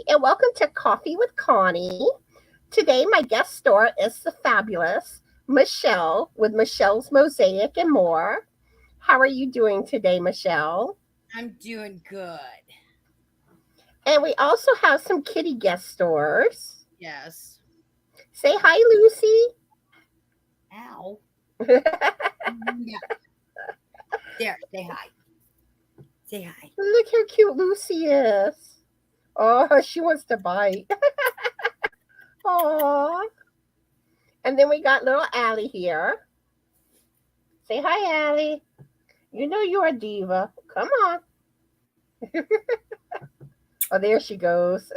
Hi, and welcome to Coffee with Connie. Today, my guest star is the fabulous Michelle with Michelle's Mosaic and more. How are you doing today, Michelle? I'm doing good. And we also have some kitty guest stars. Yes. Say hi, Lucy. Ow. Look Yeah. There. Say hi. Say hi. how cute Lucy is. Oh, she wants to bite. Aw. And then we got little Allie here. Say hi, Allie. You know you're a diva. Come on. Oh, there she goes. Say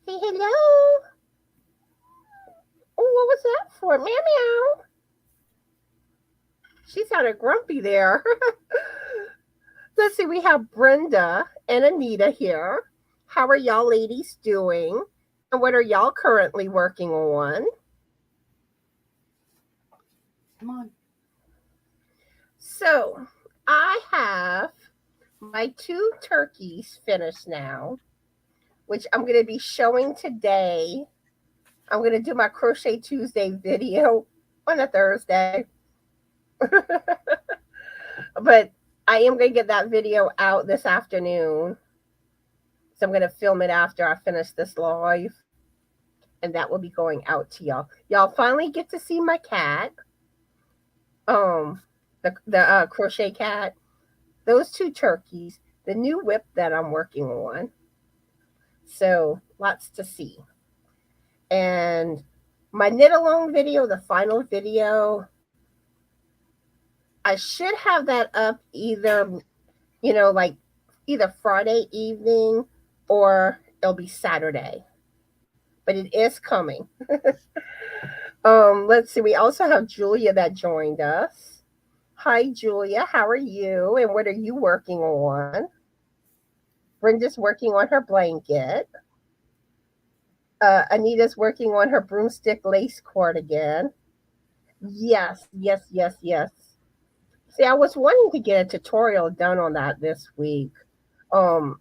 hello. Oh, what was that for? Meow meow. She sounded grumpy there. Let's see, we have Brenda and Anita here. How are y'all ladies doing? And what are y'all currently working on? Come on. So, I have my 2 turkeys finished now, which I'm going to be showing today. I'm going to do my Crochet Tuesday video on a Thursday. But I am going to get that video out this afternoon. So I'm going to film it after I finish this live. And that will be going out to y'all. Y'all finally get to see my cat. The crochet cat. Those 2 turkeys. The new whip that I'm working on. So lots to see. And my knit along video, the final video, I should have that up either, like either Friday evening or it'll be Saturday. But it is coming. Let's see. We also have Julia that joined us. Hi, Julia. How are you? And what are you working on? Brenda's working on her blanket. Anita's working on her broomstick lace cord again. Yes, yes, yes, yes. See, I was wanting to get a tutorial done on that this week. Um,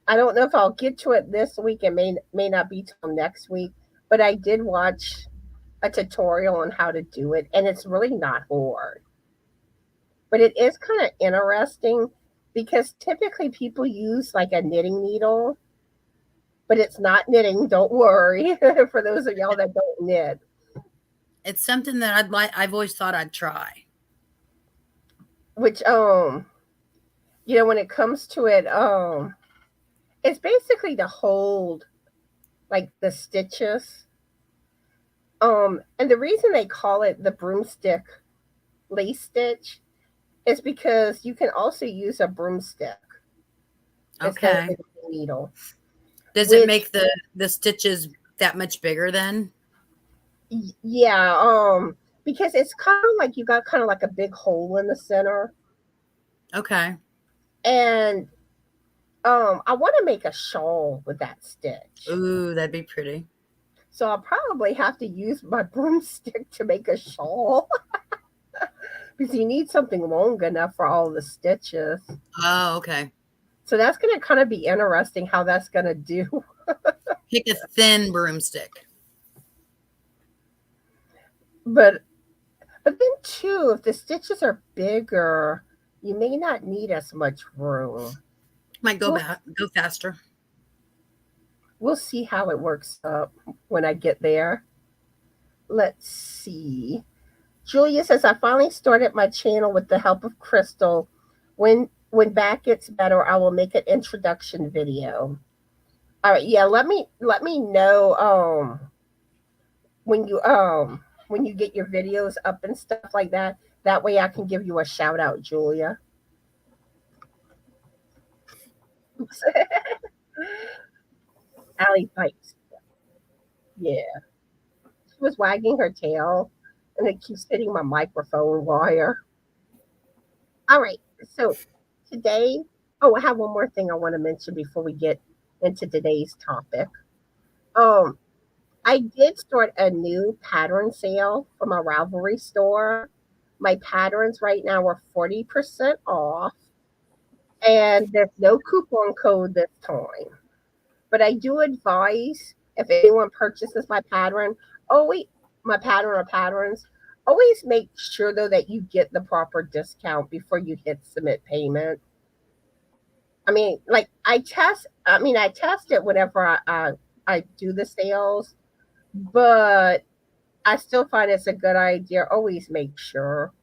I don't know if I'll get to it this week. It may not be till next week. But I did watch a tutorial on how to do it, and it's really not hard. But it is kind of interesting because typically people use like a knitting needle, but it's not knitting. Don't worry for those of y'all that don't knit. It's something that I've always thought I'd try. Which when it comes to it, it's basically to hold like the stitches. And the reason they call it the broomstick lace stitch is because you can also use a broomstick instead of Okay. a needle. Does it Which make the stitches that much bigger then? yeah, because it's kind of like you got kind of like a big hole in the center, Okay. and I want to make a shawl with that stitch. Ooh, that'd be pretty. So I'll probably have to use my broomstick to make a shawl because you need something long enough for all the stitches. Oh, okay. So that's going to kind of be interesting how that's going to do. Pick a thin broomstick. But then too, if the stitches are bigger, you may not need as much room. Might We'll go faster. we'll see how it works up when I get there. Let's see. Julia says I finally started my channel with the help of Crystal. When back gets better, I will make an introduction video. All right, yeah, let me know when you get your videos up and stuff like that. That way I can give you a shout out, Julia. Oops. Allie bites. Yeah. She was wagging her tail and it keeps hitting my microphone wire. All right. So today, oh, I have one more thing I want to mention before we get into today's topic. Um, I did start a new pattern sale for my Ravelry store. My patterns right now are 40% off, and there's no coupon code this time. But I do advise if anyone purchases my pattern or patterns, always make sure though that you get the proper discount before you hit submit payment. I mean, like I test it whenever I do the sales, but I still find it's a good idea. Always make sure.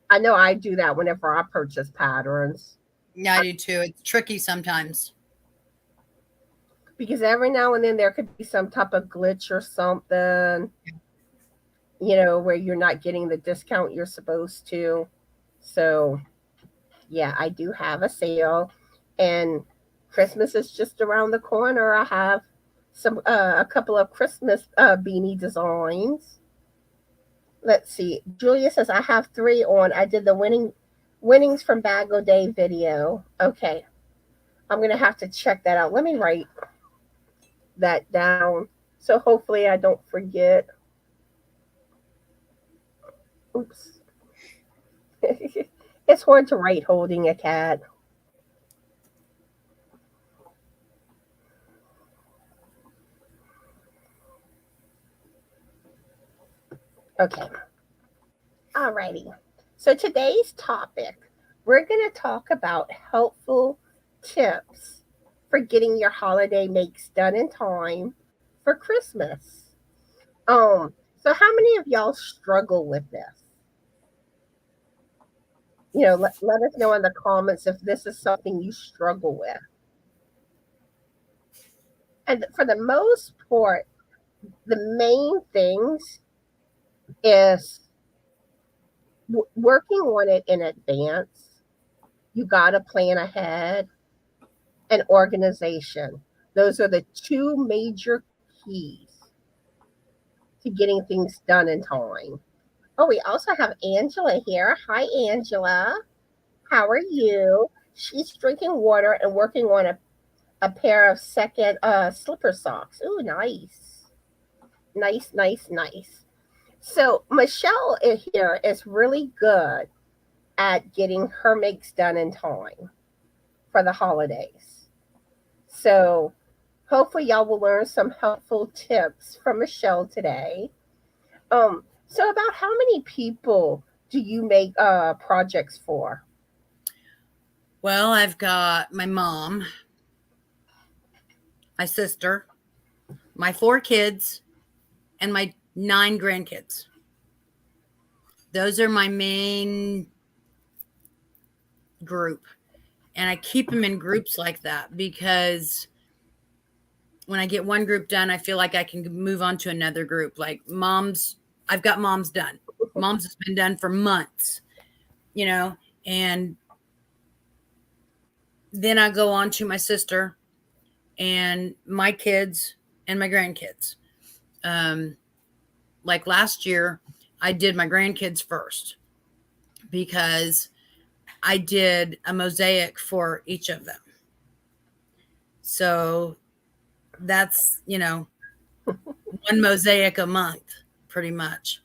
I know I do that whenever I purchase patterns. Yeah, I do too. It's tricky sometimes. Because every now and then there could be some type of glitch or something, where you're not getting the discount you're supposed to. So, yeah, I do have a sale, and Christmas is just around the corner. I have a couple of Christmas beanie designs. Let's see. Julia says I have 3 on. I did the winnings from Bag O' Day video. Okay. I'm going to have to check that out. Let me write that down. So hopefully I don't forget. Oops. It's hard to write holding a cat. Okay. Alrighty. So today's topic, we're going to talk about helpful tips for getting your holiday makes done in time for Christmas. So how many of y'all struggle with this? Let us know in the comments if this is something you struggle with. And for the most part, the main things is working on it in advance. You got to plan ahead, and organization. Those are the 2 major keys to getting things done in time. Oh, we also have Angela here. Hi, Angela. How are you? She's drinking water and working on a pair of second slipper socks. Ooh, nice. Nice, nice, nice. So Michelle here is really good at getting her makes done in time for the holidays. So hopefully y'all will learn some helpful tips from Michelle today. So about how many people do you make projects for? Well, I've got my mom, my sister, my 4 kids, and my 9 grandkids. Those are my main group. And I keep them in groups like that because when I get one group done, I feel like I can move on to another group. Like I've got mom's done. Mom's has been done for months, and then I go on to my sister and my kids and my grandkids. Like last year, I did my grandkids first because I did a mosaic for each of them. So that's, one mosaic a month, pretty much.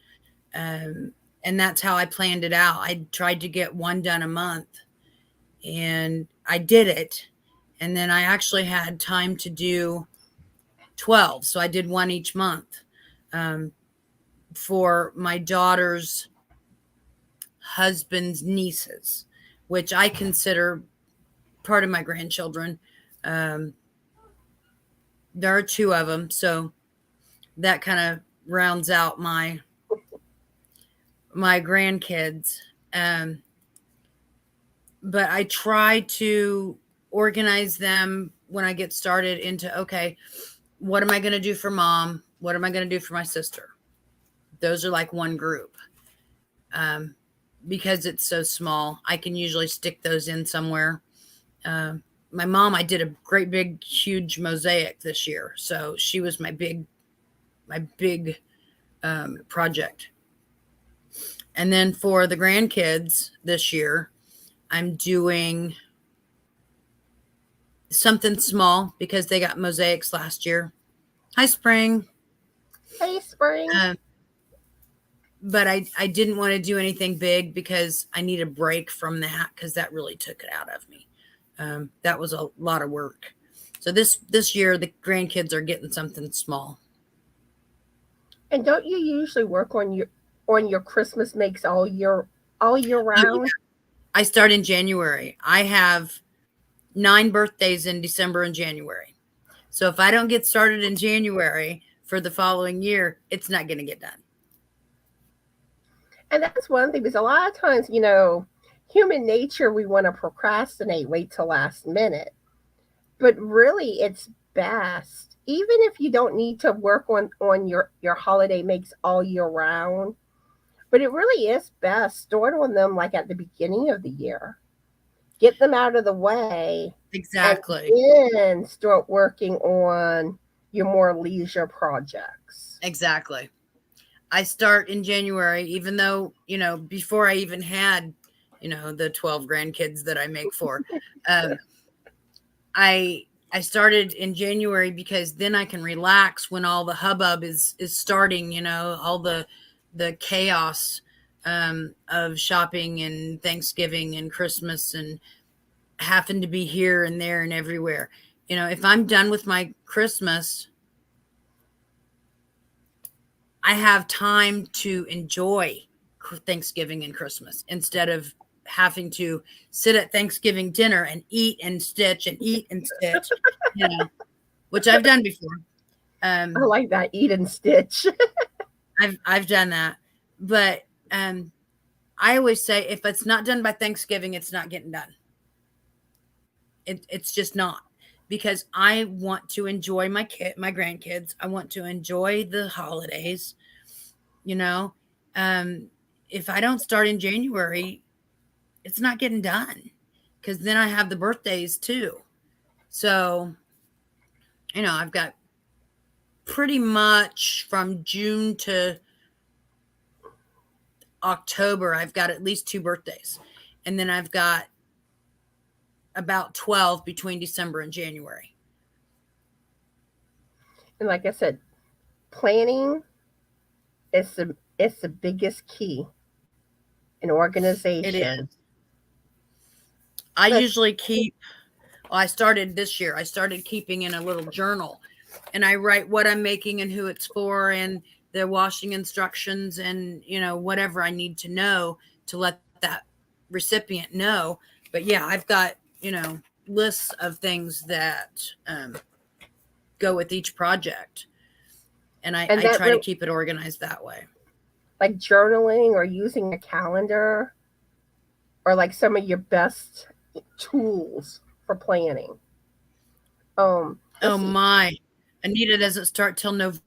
And that's how I planned it out. I tried to get one done a month, and I did it. And then I actually had time to do 12. So I did one each month for my daughter's husband's nieces, which I consider part of my grandchildren. There are 2 of them. So that kind of rounds out my grandkids. But I try to organize them when I get started into, okay, what am I going to do for mom? What am I going to do for my sister? Those are like one group. Because it's so small, I can usually stick those in somewhere. My mom, I did a great big, huge mosaic this year. So she was my big project. And then for the grandkids this year, I'm doing something small because they got mosaics last year. Hi, Spring. Hey, Spring. But I didn't want to do anything big because I need a break from that because that really took it out of me. That was a lot of work. So this year the grandkids are getting something small. And don't you usually work on your Christmas makes all year round? I start in January. I have 9 birthdays in December and January. So if I don't get started in January for the following year, it's not going to get done. And that's one thing, because a lot of times, human nature, we want to procrastinate, wait till last minute. But really, it's best, even if you don't need to work on your holiday makes all year round. But it really is best start on them like at the beginning of the year. Get them out of the way. Exactly. And then start working on your more leisure projects. Exactly. I start in January, even though, before I even had, the 12 grandkids that I make for, I started in January because then I can relax when all the hubbub is starting, all the chaos of shopping and Thanksgiving and Christmas and having to be here and there and everywhere. If I'm done with my Christmas, I have time to enjoy Thanksgiving and Christmas instead of having to sit at Thanksgiving dinner and eat and stitch and eat and stitch, which I've done before. I like that, eat and stitch. I've done that, but I always say if it's not done by Thanksgiving, it's not getting done. It's just not, because I want to enjoy my grandkids. I want to enjoy the holidays. If I don't start in January, it's not getting done, because then I have the birthdays too. So, I've got pretty much from June to October, I've got at least 2 birthdays. And then I've got about 12 between December and January. And like I said, planning is the biggest key in organization. It is. I usually I started this year. I started keeping in a little journal, and I write what I'm making and who it's for and the washing instructions and, whatever I need to know to let that recipient know. But yeah, I've got, lists of things that go with each project. And I try to keep it organized that way. Like journaling or using a calendar or like some of your best tools for planning. My. Anita doesn't start till November.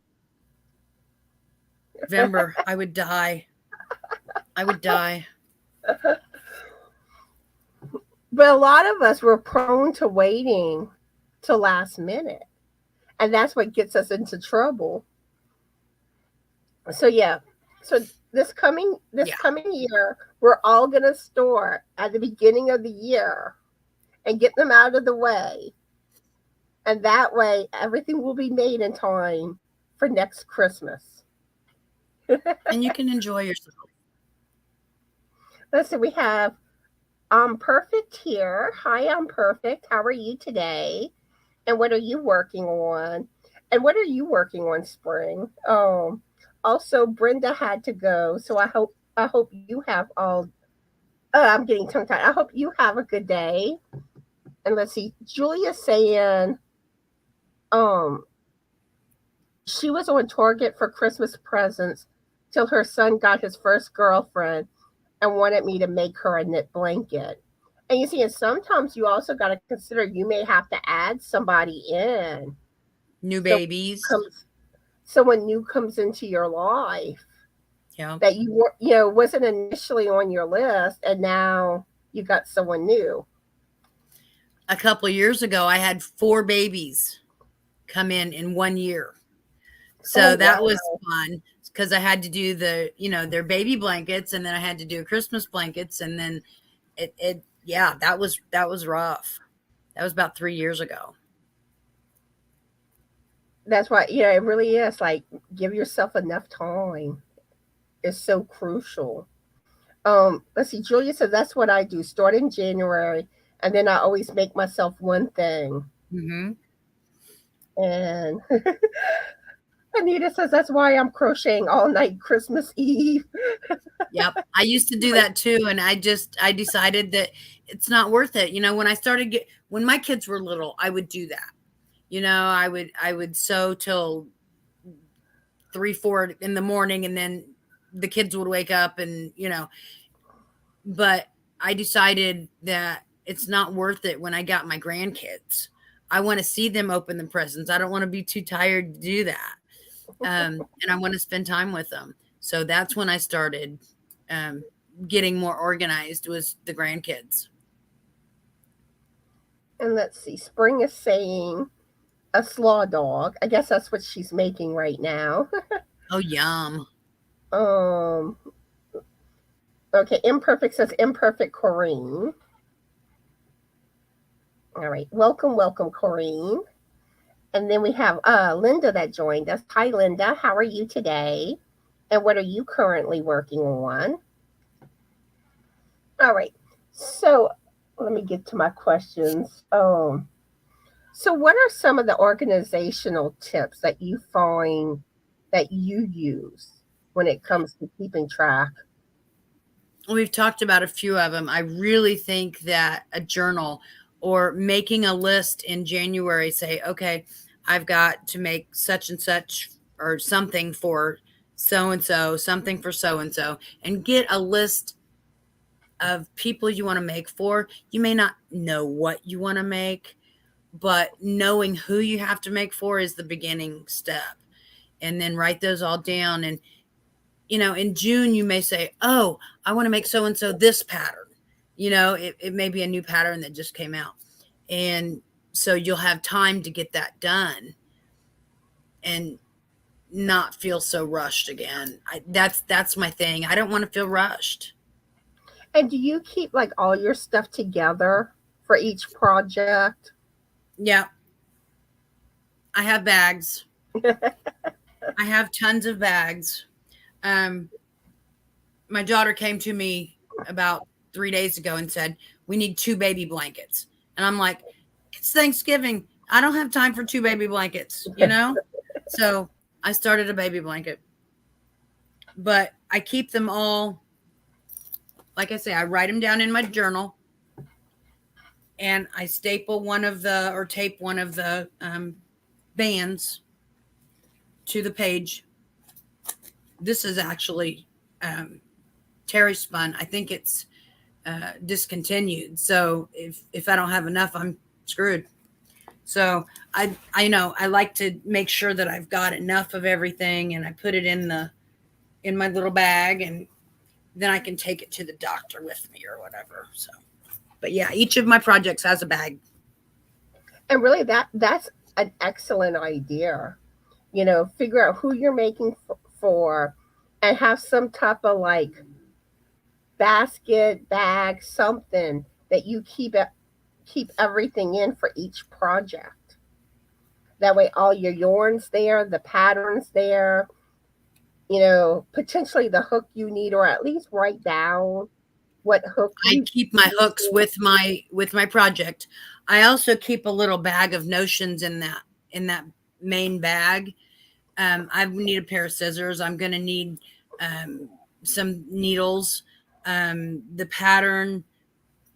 I would die. But a lot of us were prone to waiting till last minute. And that's what gets us into trouble. So yeah. So this coming year, we're all gonna start at the beginning of the year and get them out of the way. And that way everything will be made in time for next Christmas. And you can enjoy yourself. Let's see, we have I'm Perfect here. Hi, I'm Perfect. How are you today? And what are you working on? And what are you working on, Spring? Also, Brenda had to go, so I hope you have all. I'm getting tongue tied. I hope you have a good day. And let's see, Julia's saying, she was on Target for Christmas presents till her son got his first girlfriend and wanted me to make her a knit blanket. And you see, and sometimes you also got to consider you may have to add somebody in. New babies. Someone new comes into your life. Yeah. That wasn't initially on your list, and now you got someone new. A couple of years ago, I had 4 babies come in 1 year. So that was fun, because I had to do their baby blankets, and then I had to do Christmas blankets, and then that was rough. That was about 3 years ago. That's why, it really is like, give yourself enough time. It's so crucial. Let's see, Julia says that's what I do. Start in January, and then I always make myself one thing. Mm-hmm. And Anita says, that's why I'm crocheting all night Christmas Eve. Yep. I used to do that too. And I decided that it's not worth it. When my kids were little, I would do that. I would sew till 3, 4 in the morning, and then the kids would wake up and, but I decided that it's not worth it when I got my grandkids. I want to see them open the presents. I don't want to be too tired to do that. And I want to spend time with them. So that's when I started getting more organized, was the grandkids. And let's see, Spring is saying a slaw dog. I guess that's what she's making right now. Oh, yum. Okay, Imperfect says Imperfect Corrine. All right, welcome, Corrine. And then we have Linda that joined us. Hi, Linda. How are you today? And what are you currently working on? All right, so let me get to my questions. So what are some of the organizational tips that you find that you use when it comes to keeping track? We've talked about a few of them. I really think that a journal or making a list in January, say, okay, I've got to make such and such or something for so-and-so, something for so-and-so, and get a list of people you want to make for. You may not know what you want to make, but knowing who you have to make for is the beginning step. And then write those all down. And, in June, you may say, oh, I want to make so-and-so this pattern. It may be a new pattern that just came out. And so you'll have time to get that done and not feel so rushed again. That's my thing. I don't want to feel rushed. And do you keep like all your stuff together for each project? Yeah. I have bags. I have tons of bags. My daughter came to me about 3 days ago and said, we need 2 baby blankets. And I'm like, it's Thanksgiving. I don't have time for 2 baby blankets, So I started a baby blanket. But I keep them all, like I say, I write them down in my journal. And I staple tape one of the bands to the page. This is actually Terry spun. I think it's discontinued. So if I don't have enough, I'm screwed. So I like to make sure that I've got enough of everything, and I put it in my little bag, and then I can take it to the doctor with me or whatever. So, but yeah, each of my projects has a bag. And really that's an excellent idea. Figure out who you're making for and have some type of like basket, bag, something that you keep everything in for each project. That way all your yarns there, the patterns there, potentially the hook you need, or at least write down what hook I keep my hooks with my project. I also keep a little bag of notions in that main bag. I need a pair of scissors. I'm going to need some needles, the pattern,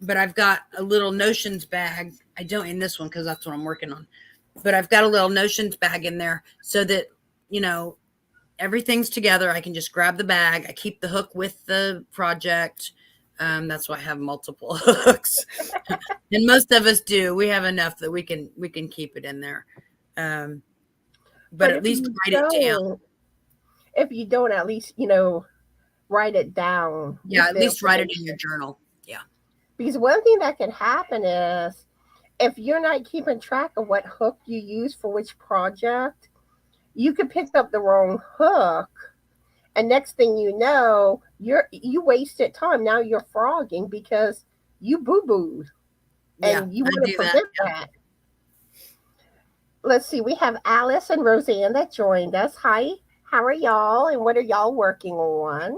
but I've got a little notions bag. I don't in this one because that's what I'm working on, but I've got a little notions bag in there so that, everything's together. I can just grab the bag. I keep the hook with the project. That's why I have multiple hooks. And most of us do. We have enough that we can keep it in there. But at least write it down. If you don't, at least, write it down. Yeah, at least write it in your journal. Yeah. Because one thing that can happen is if you're not keeping track of what hook you use for which project, you could pick up the wrong hook. And next thing you know, you wasted time. Now you're frogging because you boo-booed. And you want to prevent that. Let's see. We have Alice and Roseanne that joined us. Hi. How are y'all? And what are y'all working on?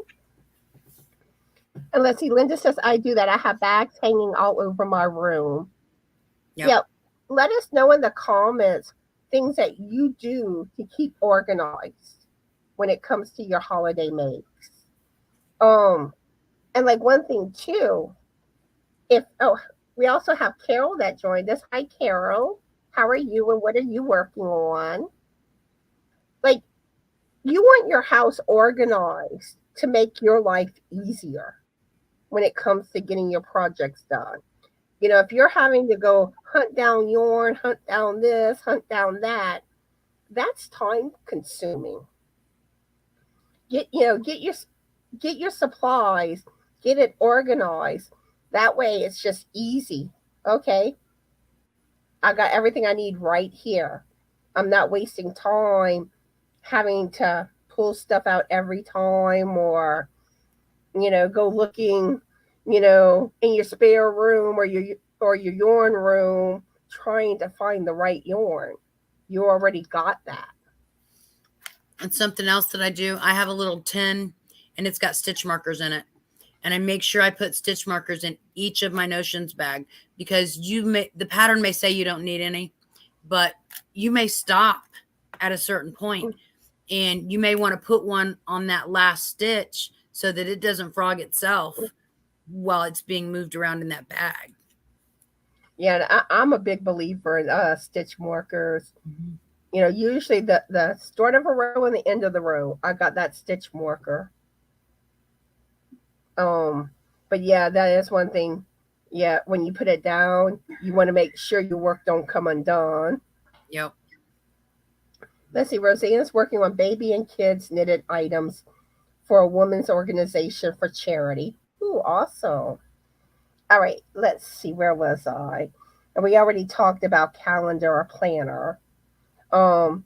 And let's see. Linda says, I do that. I have bags hanging all over my room. Yep. Let us know in the comments things that you do to keep organized when it comes to your holiday makes. Um, and like one thing too, if we also have Carol that joined us. Hi, Carol. How are you and what are you working on? Like, you want your house organized to make your life easier when it comes to getting your projects done. If you're having to go hunt down yarn, hunt down this, hunt down that, that's time consuming. Get your supplies, get it organized. That way it's just easy. Okay, I got everything I need right here. I'm not wasting time having to pull stuff out every time, or go looking, in your spare room or your yarn room trying to find the right yarn. You already got that. And something else that I do, I have a little tin and it's got stitch markers in it. And I make sure I put stitch markers in each of my notions bag, because the pattern may say you don't need any, but you may stop at a certain point and you may want to put one on that last stitch so that it doesn't frog itself while it's being moved around in that bag. Yeah, I'm a big believer in stitch markers. Mm-hmm. Usually the start of a row and the end of the row, I got that stitch marker. But yeah, that is one thing. Yeah, when you put it down, you want to make sure your work don't come undone. Yep. Let's see, Roseanne's working on baby and kids knitted items for a women's organization for charity. Ooh, awesome. All right, let's see, where was I? And we already talked about calendar or planner. Um,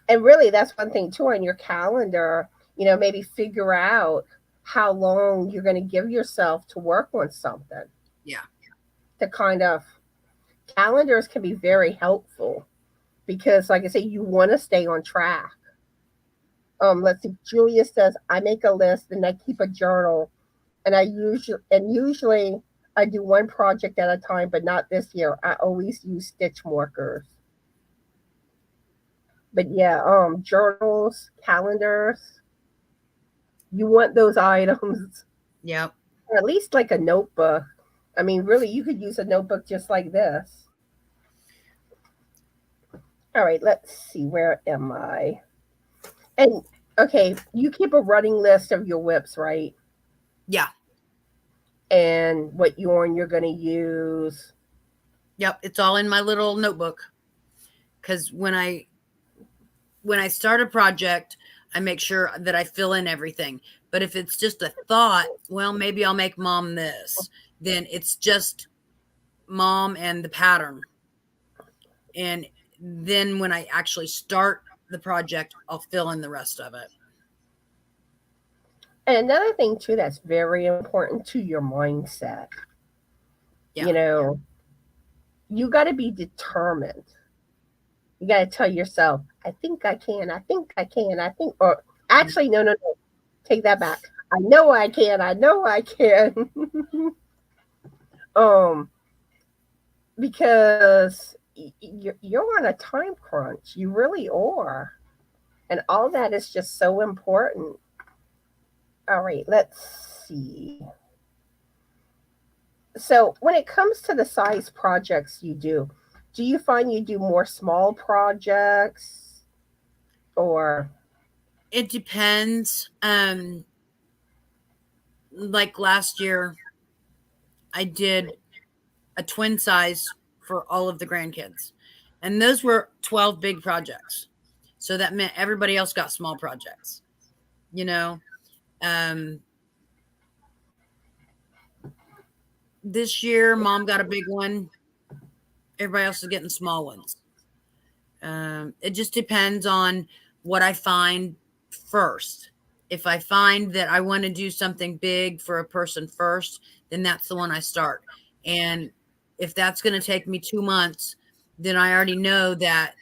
and really that's one thing too on your calendar, maybe figure out how long you're going to give yourself to work on something. Yeah. The kind of calendars can be very helpful because, like I say, you want to stay on track. Let's see. Julia says, I make a list and I keep a journal, and usually I do one project at a time, but not this year. I always use stitch markers. But yeah, journals, calendars, you want those items. Yep. Or at least like a notebook. I mean, really, you could use a notebook just like this. All right, let's see. Where am I? And okay, you keep a running list of your whips, right? Yeah. And what yarn you're going to use. Yep. It's all in my little notebook. Because when I start a project, I make sure that I fill in everything. But if it's just a thought, well, maybe I'll make mom this. Then it's just mom and the pattern. And then when I actually start the project, I'll fill in the rest of it. And another thing too that's very important to your mindset. Yeah. You got to be determined. You got to tell yourself, I think I can, I think I can, or actually, no. Take that back. I know I can. Because you're on a time crunch. You really are. And all that is just so important. All right, let's see. So when it comes to the size projects you do you find you do more small projects or? It depends. Like last year, I did a twin size for all of the grandkids. And those were 12 big projects. So that meant everybody else got small projects. This year, mom got a big one. Everybody else is getting small ones. It just depends on what I find first. If I find that I want to do something big for a person first, then that's the one I start. And if that's going to take me 2 months, then I already know that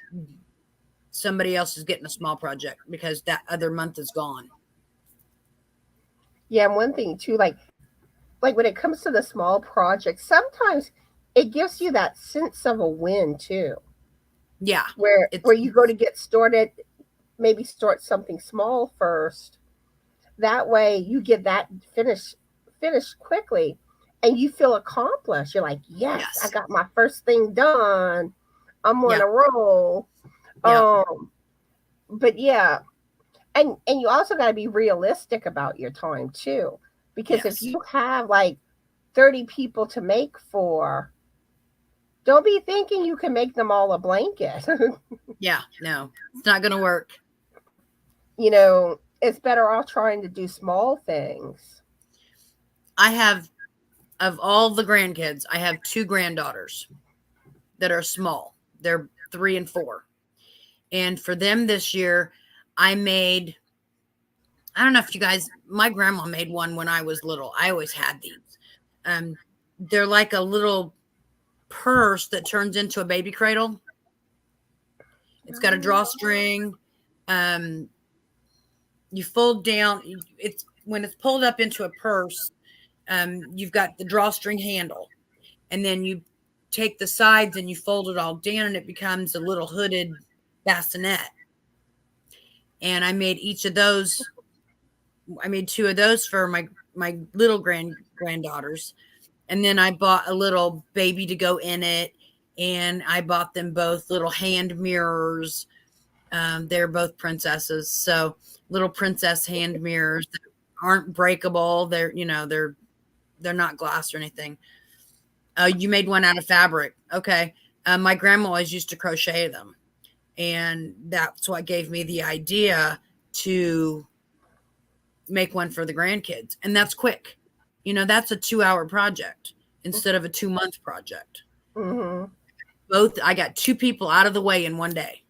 somebody else is getting a small project because that other month is gone. Yeah, and one thing too, like when it comes to the small projects, sometimes it gives you that sense of a win too. Yeah. Where you go to get started, maybe start something small first. That way you get that finished quickly and you feel accomplished. You're like, yes, I Yes. got my first thing done. I'm on Yeah. a roll. Yeah. But yeah, and you also got to be realistic about your time too, because if Yes. you have like 30 people to make for, don't be thinking you can make them all a blanket. Yeah. No, it's not going to work. It's better off trying to do small things. I have, of all the grandkids, I have 2 granddaughters that are small. They're 3 and 4. And for them this year, I don't know if you guys, my grandma made one when I was little. I always had these. Um, they're like a little purse that turns into a baby cradle. It's got a drawstring. Um, you fold down. It's when it's pulled up into a purse. You've got the drawstring handle, and then you take the sides and you fold it all down, and it becomes a little hooded bassinet. And I made each of those. I made 2 of those for my little granddaughters, and then I bought a little baby to go in it, and I bought them both little hand mirrors. They're both princesses, so little princess hand mirrors that aren't breakable. They're not glass or anything. You made one out of fabric. Okay. My grandma always used to crochet them, and that's what gave me the idea to make one for the grandkids. And that's quick. That's a 2-hour project instead of a 2-month project. Hmm. I got 2 people out of the way in one day.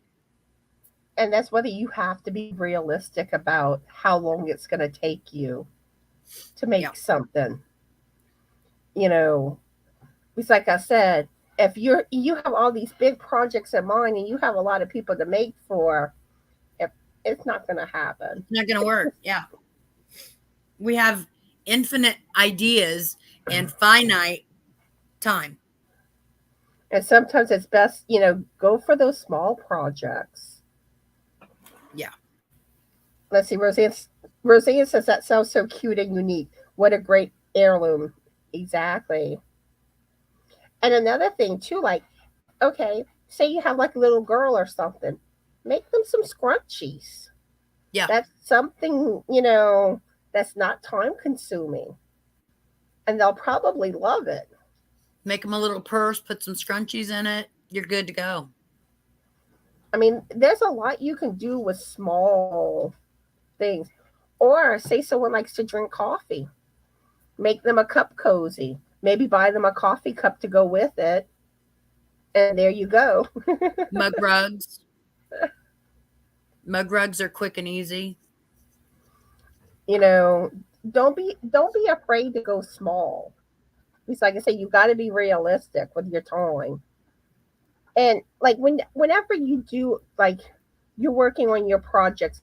And that's whether you have to be realistic about how long it's going to take you to Yeah. make something. You know, it's like I said, if you have all these big projects in mind and you have a lot of people to make for, if it's not going to happen. Not going to work. Yeah. We have infinite ideas and finite time. And sometimes it's best, go for those small projects. Yeah. Let's see, Roseanne says that sounds so cute and unique. What a great heirloom. Exactly. And another thing too, like, okay, say you have like a little girl or something, make them some scrunchies. Yeah. That's something, that's not time consuming. And they'll probably love it. Make them a little purse, put some scrunchies in it. You're good to go. I mean, there's a lot you can do with small things. Or say someone likes to drink coffee, make them a cup cozy. Maybe buy them a coffee cup to go with it. And there you go. Mug rugs. Mug rugs are quick and easy. Don't be afraid to go small. Because like I say, you got to be realistic with your time. And like whenever you do, like, you're working on your projects,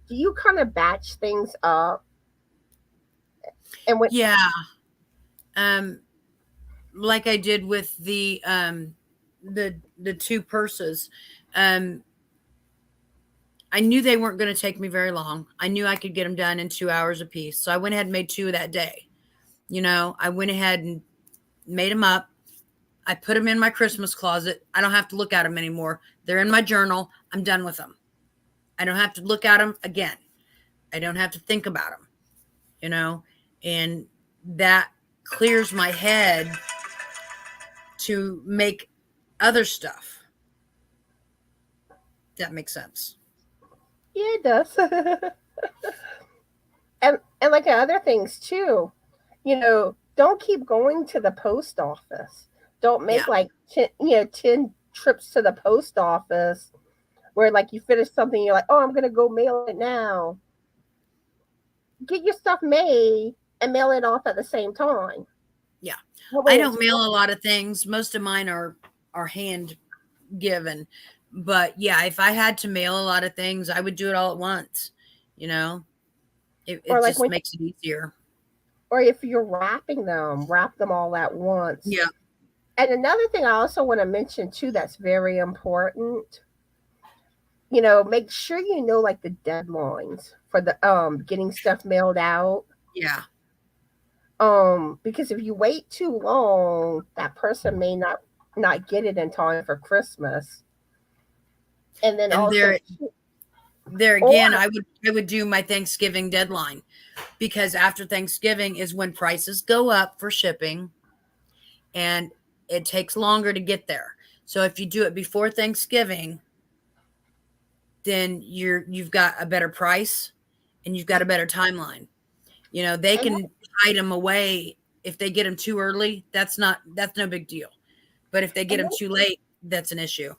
do you kind of batch things up? And when Yeah. Like I did with the 2 purses. I knew they weren't going to take me very long. I knew I could get them done in 2 hours a piece. So I went ahead and made 2 that day. I went ahead and made them up. I put them in my Christmas closet. I don't have to look at them anymore. They're in my journal. I'm done with them. I don't have to look at them again. I don't have to think about them, and that clears my head to make other stuff. That makes sense. Yeah, it does. And like other things too, don't keep going to the post office. Don't make Yeah. like 10 trips to the post office where like you finish something, you're like, oh, I'm gonna go mail it now. Get your stuff made and mail it off at the same time. Yeah. I That don't mail a lot of things. Most of mine are hand given. But yeah, if I had to mail a lot of things, I would do it all at once. It or like just makes it easier. or if you're wrapping them, wrap them all at once. Yeah. And another thing I also want to mention too that's very important, you know, make sure you know like the deadlines for the getting stuff mailed out. Yeah. Because if you wait too long, that person may not get it in time for Christmas. And then And also, there or again, I would do my Thanksgiving deadline, because after Thanksgiving is when prices go up for shipping and it takes longer to get there. So if you do it before Thanksgiving, then you've got a better price and you've got a better timeline. You know, they and can hide them away. If they get them too early, that's no big deal. But if they get and them too late, that's an issue.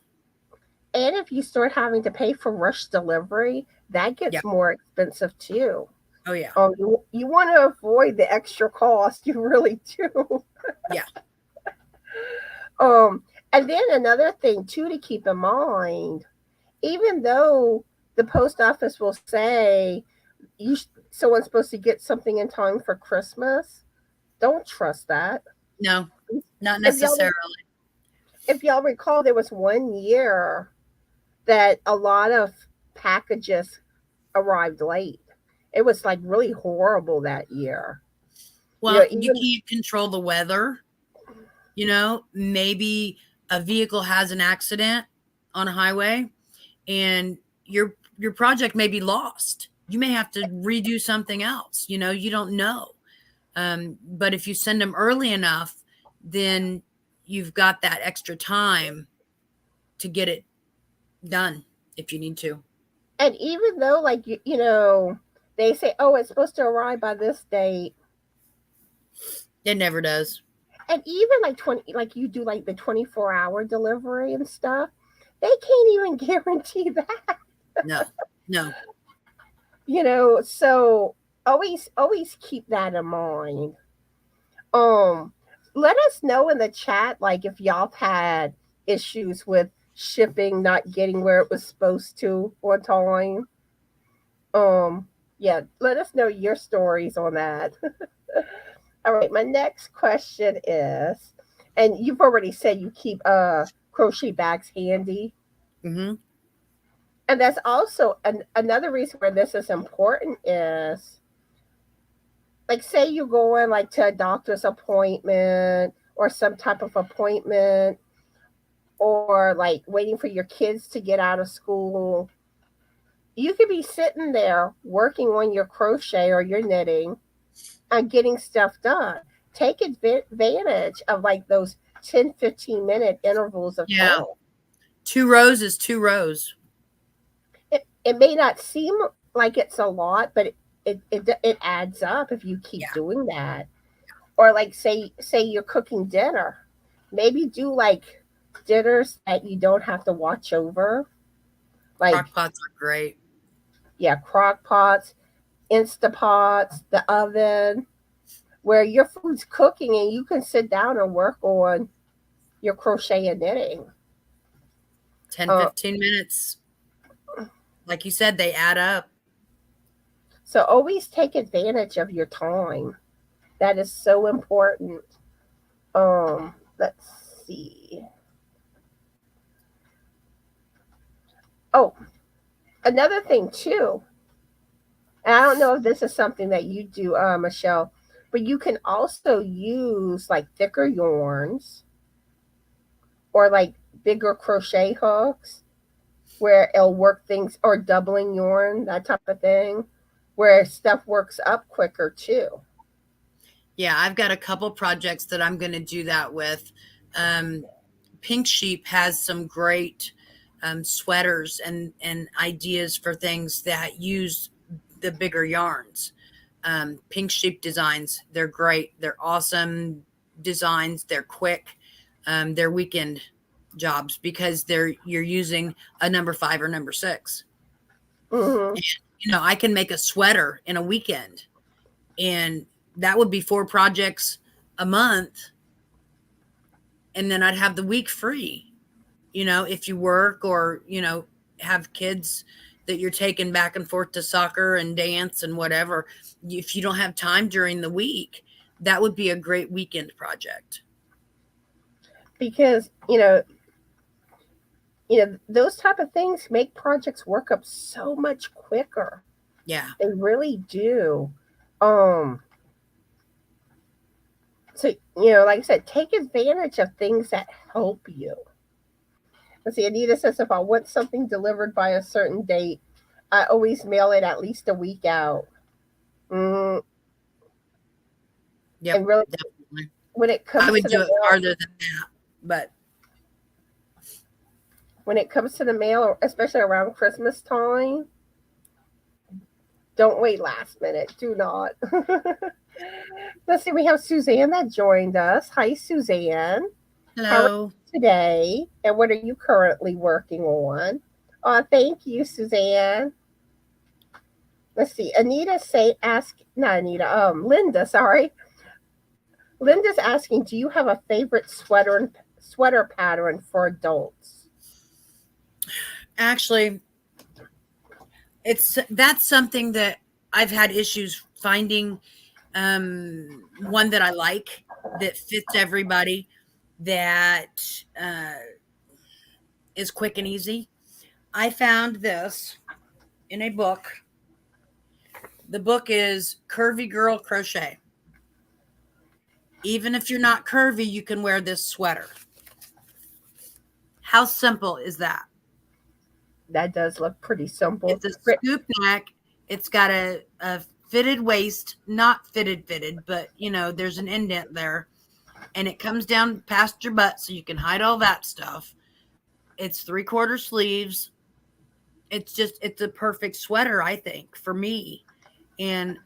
and if you start having to pay for rush delivery, that Yeah. gets more expensive too. Oh yeah. You want to avoid the extra cost. You really do. Yeah. And then another thing too to keep in mind, even though the post office will say someone's supposed to get something in time for Christmas, don't trust that. No, not If y'all necessarily. if y'all recall, there was one year that a lot of packages arrived late. It was like really horrible that year. You Well, know, you even can't control the weather. You know, maybe a vehicle has an accident on a highway and your project may be lost. You may have to redo something else. You know, you don't know. But if you send them early enough, then you've got that extra time to get it done if you need to. and even though like you know they say, oh, it's supposed to arrive by this date, It never does. and even like 20, like you do like the 24-hour delivery and stuff, they can't even guarantee that. No, no. You know, so always keep that in mind. Um, Let us know in the chat, like if y'all had issues with shipping not getting where it was supposed to on time. Yeah, let us know your stories on that. All right, my next question is, and you've already said you keep crochet bags handy, Mm-hmm. and that's also another reason where this is important is like say you're going like to a doctor's appointment or some type of appointment, or like waiting for your kids to get out of school, you could be sitting there working on your crochet or your knitting and getting stuff done. Take advantage of like those 10-15 minute intervals of Yeah. time. 2 rows is 2 rows. It may not seem like it's a lot, but it adds up if you keep Yeah. doing that. Or like say you're cooking dinner, maybe do like dinners that you don't have to watch over, like Crock pots are great. yeah, crock pots, Instapots, the oven, where your food's cooking and you can sit down and work on your crochet and knitting. 10, Uh, 15 minutes. Like you said, they add up. so always take advantage of your time. That is so important. Let's see. Oh, another thing too. And I don't know if this is something that you do, Michelle, but you can also use like thicker yarns or like bigger crochet hooks where it'll work things, or doubling yarn, that type of thing, where stuff works up quicker too. Yeah, I've got a couple projects that I'm going to do that with. Pink Sheep has some great sweaters and ideas for things that use the bigger yarns. Pink Sheep designs, they're great. They're awesome designs. They're quick. They're weekend jobs because you're using a number 5 or number 6. Mm-hmm. And, you know, I can make a sweater in a weekend, and that would be 4 projects a month, and then I'd have the week free. You know, if you work or, you know, have kids that you're taking back and forth to soccer and dance and whatever, if you don't have time during the week, that would be a great weekend project. because those type of things make projects work up so much quicker. Yeah. They really do. Um, so like I said, take advantage of things that help you. Let's see, Anita says if I want something delivered by a certain date, I always mail it at least a week out. Mm, Yep. and really, Definitely. when it I comes would to the do it mail, farther than that, but especially around Christmas time, don't wait last minute. Do not. Let's see, we have Suzanne that joined us. Hi, Suzanne. How are hello. you today? And what are you currently working on? Thank you, Suzanne. Let's see. Linda, sorry. Linda's asking, do you have a favorite sweater pattern for adults? Actually, that's something that I've had issues finding one that I like, that fits everybody, that is quick and easy. I found this in a book. The book is Curvy Girl Crochet. Even if you're not curvy, you can wear this sweater. How simple is that? That does look pretty simple. It's a scoop neck. It's got a fitted waist, not fitted, but there's an indent there. And it comes down past your butt so you can hide all that stuff. It's 3/4 sleeves. It's a perfect sweater, I think, for me. And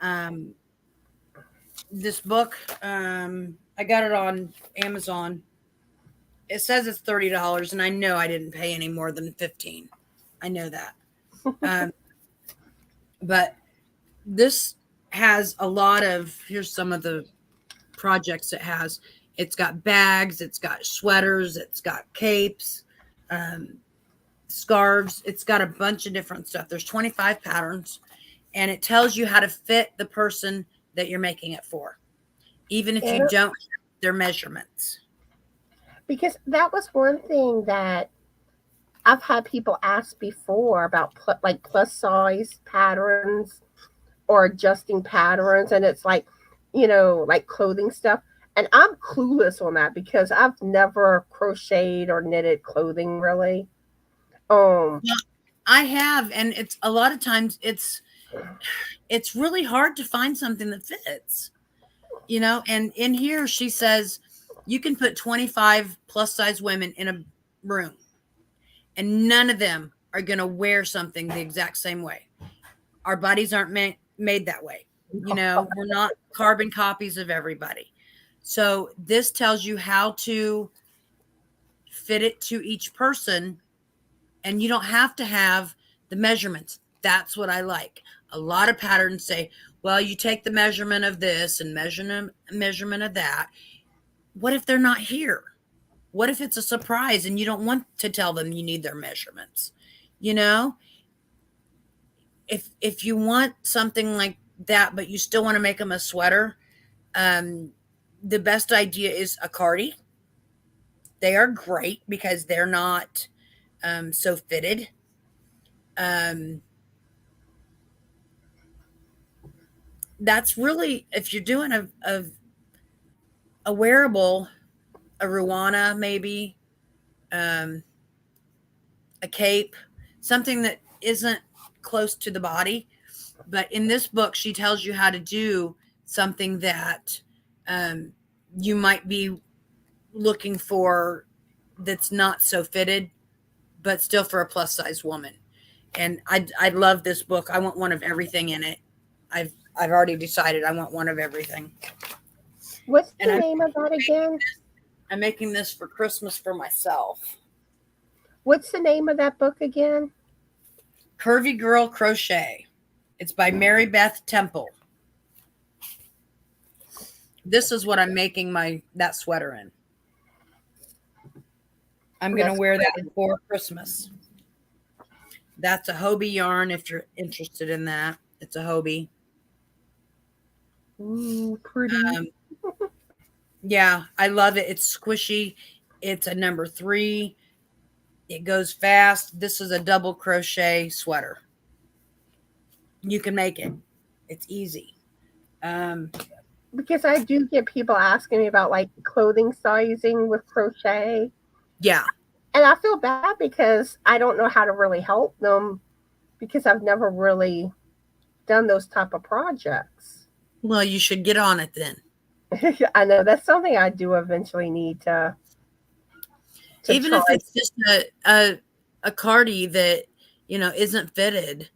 this book, I got it on Amazon. It says it's $30, and I know I didn't pay any more than $15. I know that. But this has a lot of, here's some of the projects it has. It's got bags, it's got sweaters, it's got capes, scarves. It's got a bunch of different stuff. There's 25 patterns, and it tells you how to fit the person that you're making it for, even if you don't have their measurements. Because that was one thing that I've had people ask before about like plus size patterns or adjusting patterns, and it's like like clothing stuff. And I'm clueless on that because I've never crocheted or knitted clothing really. Well, I have, and it's a lot of times it's really hard to find something that fits, and in here she says you can put 25 plus size women in a room and none of them are going to wear something the exact same way. Our bodies aren't made that way. We're not carbon copies of everybody. So this tells you how to fit it to each person, and you don't have to have the measurements. That's what I like. A lot of patterns say, well, you take the measurement of this and measurement of that. What if they're not here? What if it's a surprise and you don't want to tell them you need their measurements? If you want something like that, but you still want to make them a sweater, the best idea is a cardi. They are great because they're not so fitted. That's really, if you're doing a wearable, a Ruana maybe, a cape, something that isn't close to the body. But in this book, she tells you how to do something that you might be looking for that's not so fitted, but still for a plus size woman. And I love this book. I want one of everything in it. I've already decided I want one of everything. What's the name of that again? I'm making this for Christmas for myself. What's the name of that book again? Curvy Girl Crochet. It's by Mary Beth Temple. This is what I'm making that sweater in. I'm going to wear that for Christmas. That's a Hobie yarn if you're interested in that. It's a Hobie. Ooh, pretty. Yeah, I love it. It's squishy. It's a number 3. It goes fast. This is a double crochet sweater. You can make it. It's easy. Because I do get people asking me about like clothing sizing with crochet. Yeah. And I feel bad because I don't know how to really help them because I've never really done those type of projects. Well, you should get on it then. I know that's something I do eventually need to even try. If it's just a cardi that isn't fitted,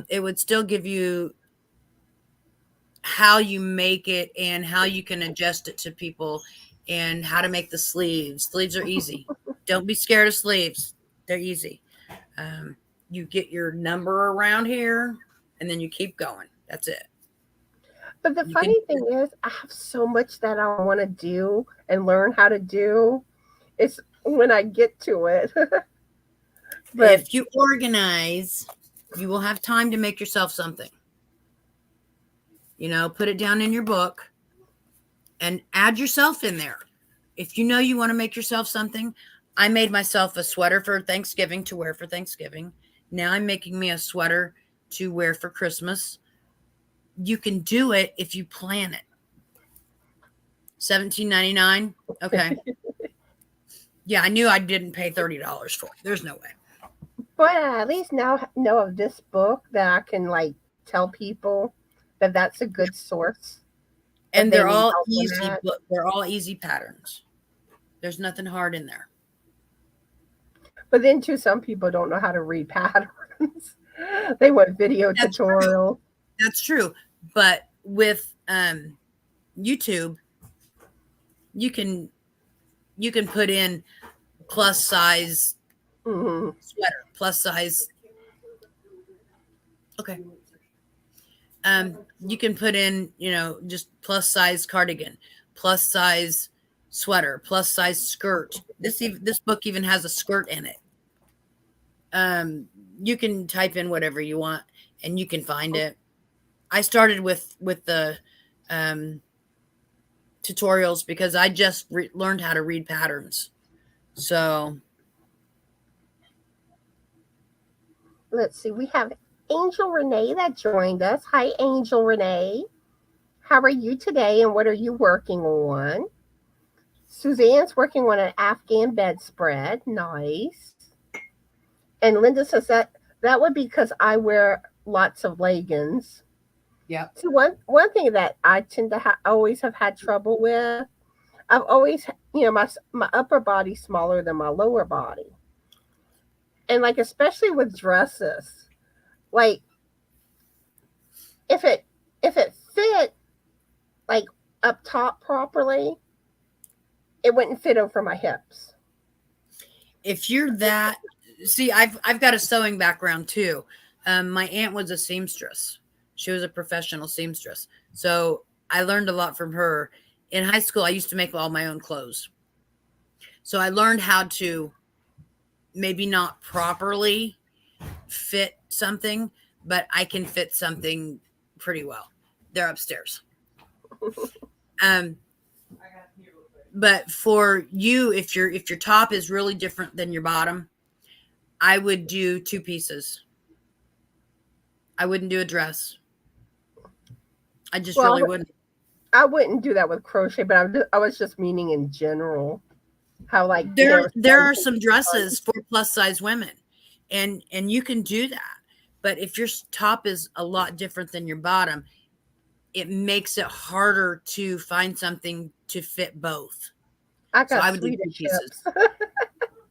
it would still give you how you make it and how you can adjust it to people and how to make the sleeves. Sleeves are easy. Don't be scared of sleeves. They're easy. You get your number around here and then you keep going. That's it. But the funny thing is, I have so much that I want to do and learn how to do. It's when I get to it. But if you organize, you will have time to make yourself something. Put it down in your book and add yourself in there. If you know you want to make yourself something, I made myself a sweater for Thanksgiving to wear for Thanksgiving. Now I'm making me a sweater to wear for Christmas. You can do it if you plan it. $17.99. Okay. Yeah, I knew I didn't pay $30 for it. There's no way. But I at least now know of this book that I can like tell people that that's a good source. And they're all easy. They're all easy patterns. There's nothing hard in there. But then too, some people don't know how to read patterns. They want video tutorials. That's true. But with YouTube, you can put in plus size sweater, plus size. Okay. You can put in, just plus size cardigan, plus size sweater, plus size skirt. This book even has a skirt in it. You can type in whatever you want and you can find it. I started with the tutorials because I just learned how to read patterns. So let's see. We have Angel Renee that joined us. Hi, Angel Renee. How are you today and what are you working on? Suzanne's working on an Afghan bedspread. Nice. And Linda says that would be because I wear lots of leggings. Yeah. So one thing that I tend to always have had trouble with, I've always, my upper body's smaller than my lower body. And like, especially with dresses, like if it fit like up top properly, it wouldn't fit over my hips. If you're that, see, I've got a sewing background too. My aunt was a seamstress. She was a professional seamstress. So I learned a lot from her. In high school, I used to make all my own clothes. So I learned how to maybe not properly fit something, but I can fit something pretty well. They're upstairs. But for you, if your top is really different than your bottom, I would do 2 pieces. I wouldn't do a dress. I just really wouldn't. I wouldn't do that with crochet, but I was just meaning in general. How like there are some dresses for plus size women, and you can do that. But if your top is a lot different than your bottom, it makes it harder to find something to fit both. I would do 2 pieces.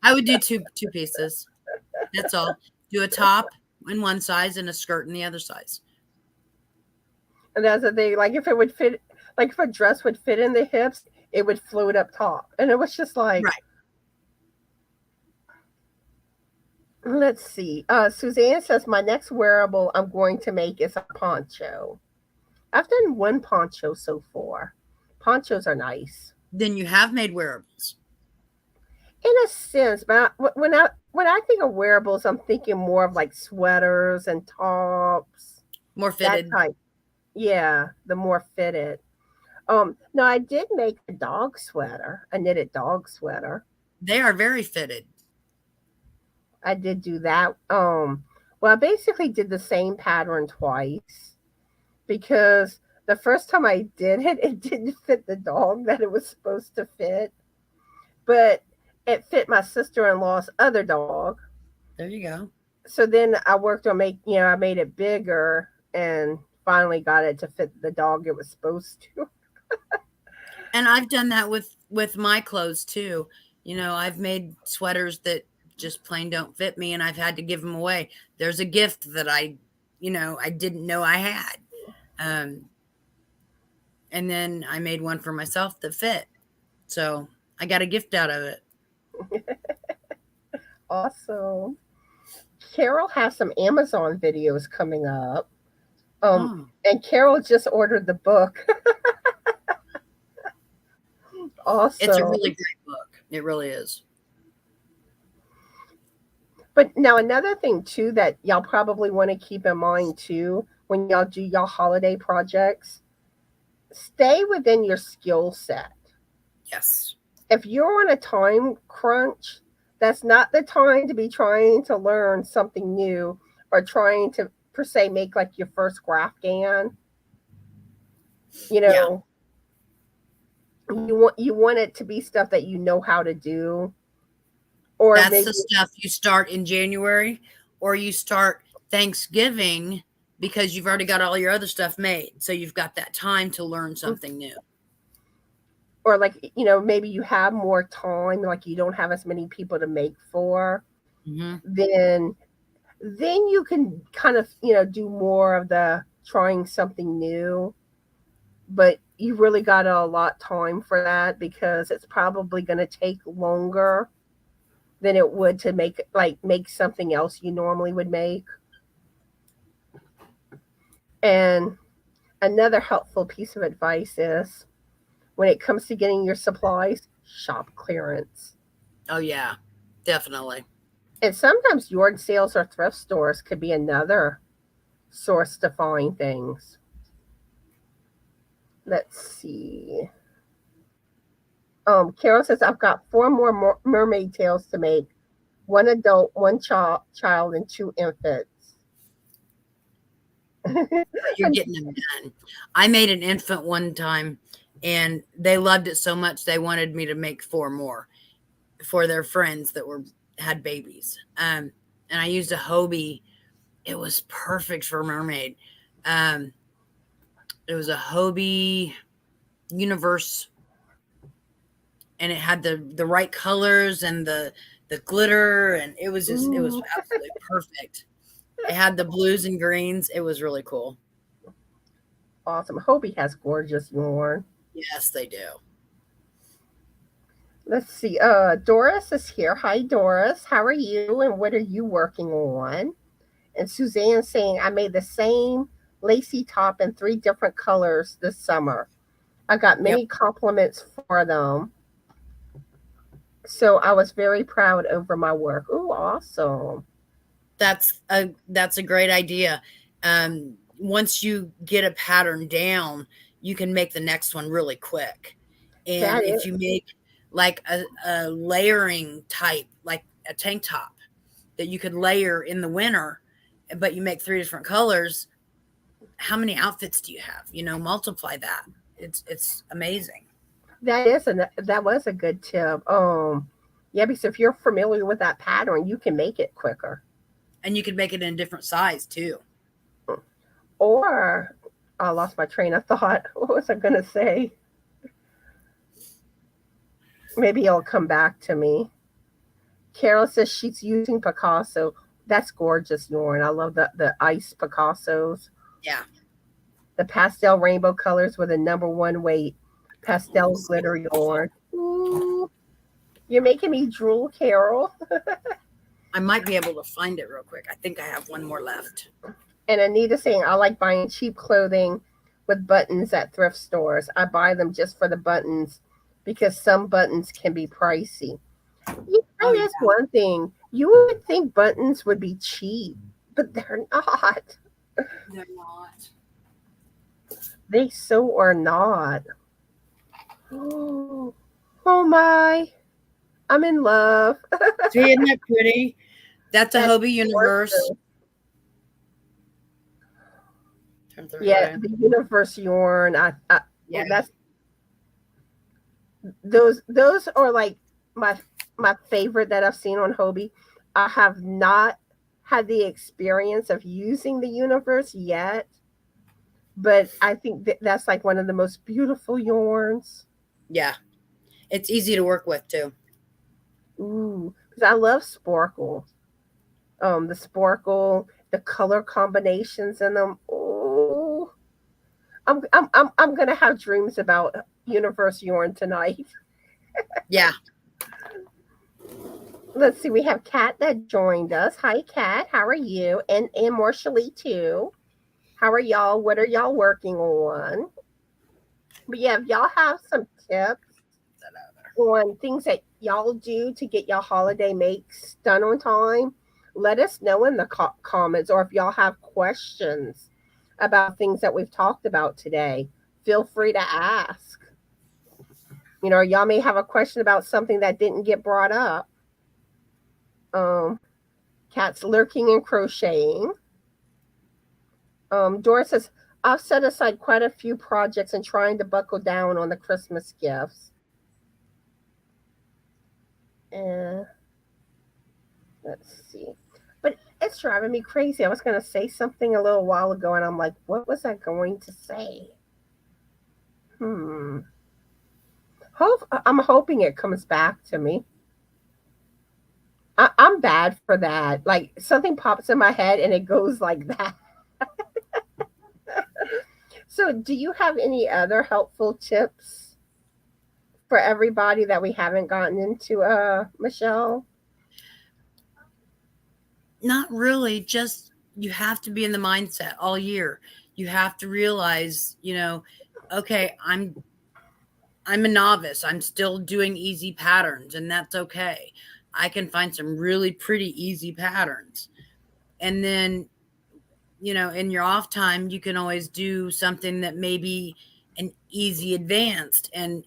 I would do two pieces. That's all. Do a top in one size and a skirt in the other size. And that's the thing. Like if it would fit, like if a dress would fit in the hips, it would float up top. And it was just like, right. Let's see. Suzanne says, my next wearable I'm going to make is a poncho. I've done one poncho so far. Ponchos are nice. Then you have made wearables. In a sense, but when I think of wearables, I'm thinking more of like sweaters and tops. More fitted. That type. Yeah, the more fitted. No, I did make a dog sweater, a knitted dog sweater. They are very fitted. I did do that. Well, I basically did the same pattern twice because the first time I did it, it didn't fit the dog that it was supposed to fit, but it fit my sister-in-law's other dog. There you go. So then I worked on I made it bigger and finally got it to fit the dog it was supposed to. And I've done that with my clothes too. I've made sweaters that just plain don't fit me, and I've had to give them away. There's a gift that I didn't know I had. And then I made one for myself that fit. So I got a gift out of it. Awesome. Carol has some Amazon videos coming up. And Carol just ordered the book. Awesome. It's a really great book. It really is. But now another thing too that y'all probably want to keep in mind too when y'all do y'all holiday projects, stay within your skill set. Yes. If you're on a time crunch, that's not the time to be trying to learn something new or trying to per se make like your first Grafgan. Yeah. You want it to be stuff that you know how to do. Or that's maybe the stuff you start in January, or you start Thanksgiving because you've already got all your other stuff made. So you've got that time to learn something new. Or like, maybe you have more time, like you don't have as many people to make for, then you can kind of, do more of the trying something new. But you really got to allot time for that because it's probably going to take longer than it would to make something else you normally would make. And another helpful piece of advice is when it comes to getting your supplies, shop clearance. Oh yeah, definitely. And sometimes yard sales or thrift stores could be another source to find things. Let's see. Carol says, I've got 4 more mermaid tails to make. 1 adult, 1 child, and 2 infants. You're getting them done. I made an infant one time, and they loved it so much they wanted me to make 4 more for their friends that had babies. And I used a Hobie. It was perfect for mermaid. It was a Hobie Universe, and it had the right colors and the glitter, and it was absolutely perfect. It had the blues and greens. It was really cool. Awesome. Hobie has gorgeous yarn. Yes, they do. Let's see. Doris is here. Hi, Doris. How are you? And what are you working on? And Susanne saying, I made the same lacy top in 3 different colors this summer. I got many compliments for them. So I was very proud over my work. Oh, awesome. That's a great idea. Once you get a pattern down, you can make the next one really quick. And if you make like a layering type, like a tank top that you could layer in the winter, but you make 3 different colors, how many outfits do you have? Multiply that. It's amazing. That was a good tip. Yeah, because if you're familiar with that pattern, you can make it quicker. And you can make it in a different size too. Or I lost my train of thought. What was I gonna say? Maybe it'll come back to me. Carol says she's using Picasso. That's gorgeous yarn. I love the ice Picassos. Yeah. The pastel rainbow colors were the #1 weight pastel glitter yarn. Ooh, you're making me drool, Carol. I might be able to find it real quick. I think I have 1 more left. And Anita saying, I like buying cheap clothing with buttons at thrift stores. I buy them just for the buttons because some buttons can be pricey. That's one thing. You would think buttons would be cheap, but they're not. They're not. They so are not. Oh my. I'm in love. See, isn't that pretty? That's a That's Hobie Universe. gorgeous. Turn the right Yeah, way. the universe yarn. Yeah. That's those are like my favorite that I've seen on Hobie. I have not had the experience of using the universe yet, but I think that's like one of the most beautiful yarns. Yeah. It's easy to work with too. Ooh, because I love sparkle. The sparkle, the color combinations in them. Oh, I'm gonna have dreams about universe yarn tonight. Yeah. Let's see, we have Kat that joined us. Hi, Kat. How are you? And Marshall too. How are y'all? What are y'all working on? But yeah, if y'all have some tips on things that y'all do to get y'all holiday makes done on time, let us know in the comments. Or if y'all have questions about things that we've talked about today, feel free to ask. Y'all may have a question about something that didn't get brought up. Cat's lurking and crocheting. Doris says, I've set aside quite a few projects and trying to buckle down on the Christmas gifts. And let's see. But it's driving me crazy. I was going to say something a little while ago, and I'm like, what was I going to say? I'm hoping it comes back to me. I'm bad for that. Like something pops in my head and it goes like that. So, do you have any other helpful tips for everybody that we haven't gotten into, Michelle? Not really. Just you have to be in the mindset all year. You have to realize, okay, I'm a novice. I'm still doing easy patterns, and that's okay. I can find some really pretty easy patterns. And then, in your off time, you can always do something that may be an easy advanced and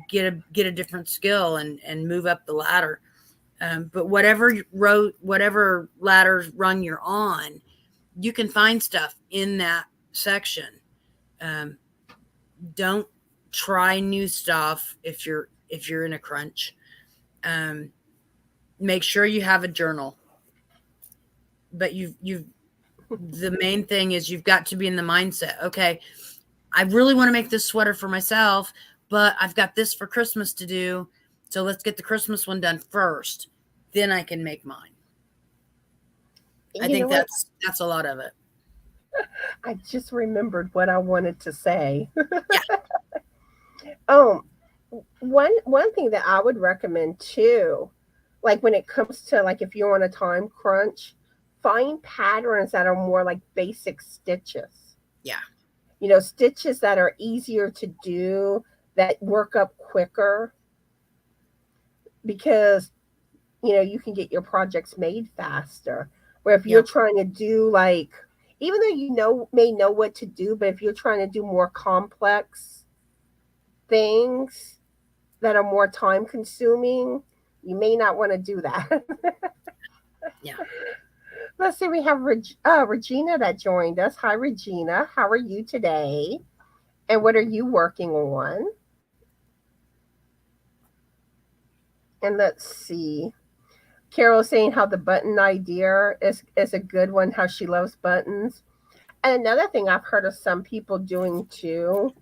get a different skill and move up the ladder. But whatever ladder rung you're on, you can find stuff in that section. Don't try new stuff if you're in a crunch. Make sure you have a journal. But the main thing is you've got to be in the mindset. Okay, I really want to make this sweater for myself, but I've got this for Christmas to do. So let's get the Christmas one done first. Then I can make mine. I think that's a lot of it. I just remembered what I wanted to say. Yeah. One thing that I would recommend too, like when it comes to like if you're on a time crunch, find patterns that are more like basic stitches. Yeah. Stitches that are easier to do, that work up quicker, because you can get your projects made faster. Where if you're trying to do like, even though may know what to do, but if you're trying to do more complex things that are more time consuming, you may not want to do that. Yeah. Let's see, we have Regina that joined us. Hi, Regina. How are you today? And what are you working on? And let's see. Carol saying how the button idea is a good one, how she loves buttons. And another thing I've heard of some people doing too,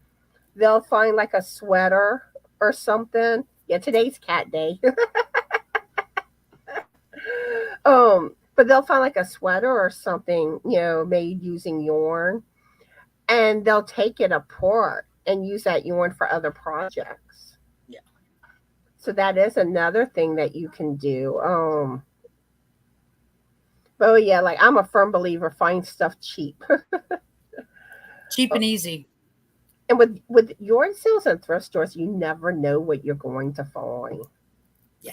they'll find like a sweater or something. Yeah, today's cat day. But they'll find like a sweater or something, made using yarn, and they'll take it apart and use that yarn for other projects. Yeah. So that is another thing that you can do. But yeah, like I'm a firm believer, find stuff cheap. Cheap and easy. And with yarn sales and thrift stores, you never know what you're going to find. Yeah.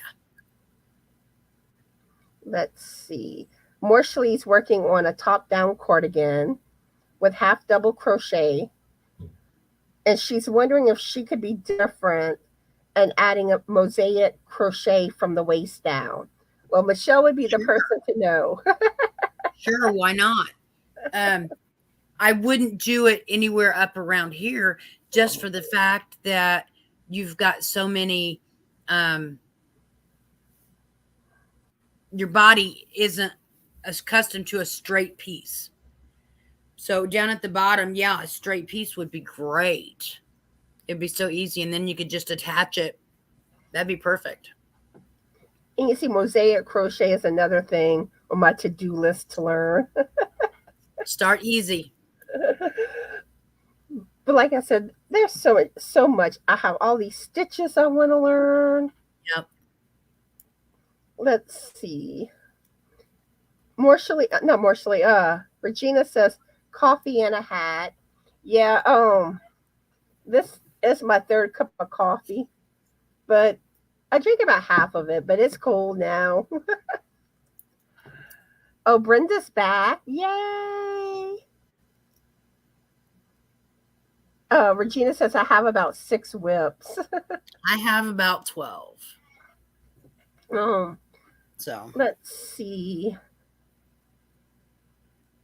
Let's see. Morsley's working on a top-down cardigan with half double crochet, and she's wondering if she could be different and adding a mosaic crochet from the waist down. Well, Michelle would be the Sure. person to know. Sure, why not? I wouldn't do it anywhere up around here just for the fact that you've got so many, your body isn't accustomed to a straight piece. So down at the bottom, yeah, a straight piece would be great. It'd be so easy. And then you could just attach it. That'd be perfect. And you see, mosaic crochet is another thing on my to-do list to learn. Start easy. But like I said, there's so much. I have all these stitches I want to learn. Yep. Let's see. Not Morshally, Regina says coffee and a hat. Yeah, this is my third cup of coffee, but I drink about half of it, but it's cold now. Oh, Brenda's back. Yay. Regina says I have about 6 whips. I have about 12. So Let's see.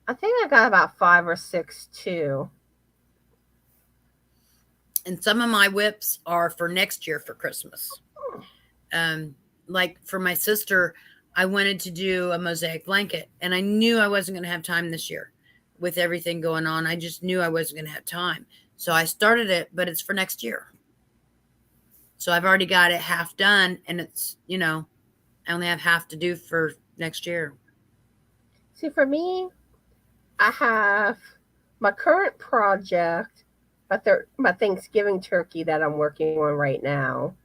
I think I got about 5 or 6 too. And some of my whips are for next year for Christmas. Like for my sister, I wanted to do a mosaic blanket, and I knew I wasn't going to have time this year with everything going on. I just knew I wasn't going to have time. So I started it, but it's for next year. So I've already got it half done, and it's, I only have half to do for next year. See, for me, I have my current project, my Thanksgiving turkey that I'm working on right now.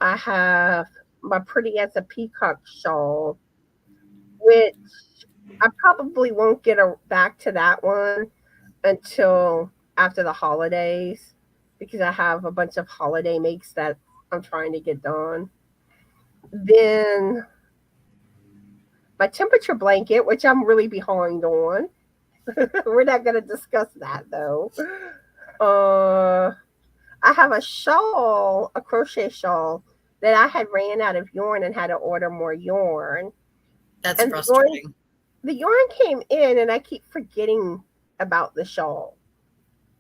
I have my Pretty as a Peacock shawl, which I probably won't get back to that one until after the holidays, because I have a bunch of holiday makes that I'm trying to get done. Then my temperature blanket, which I'm really behind on. We're not going to discuss that though. I have a shawl, a crochet shawl that I had ran out of yarn and had to order more yarn. That's frustrating. The yarn came in and I keep forgetting about the shawl,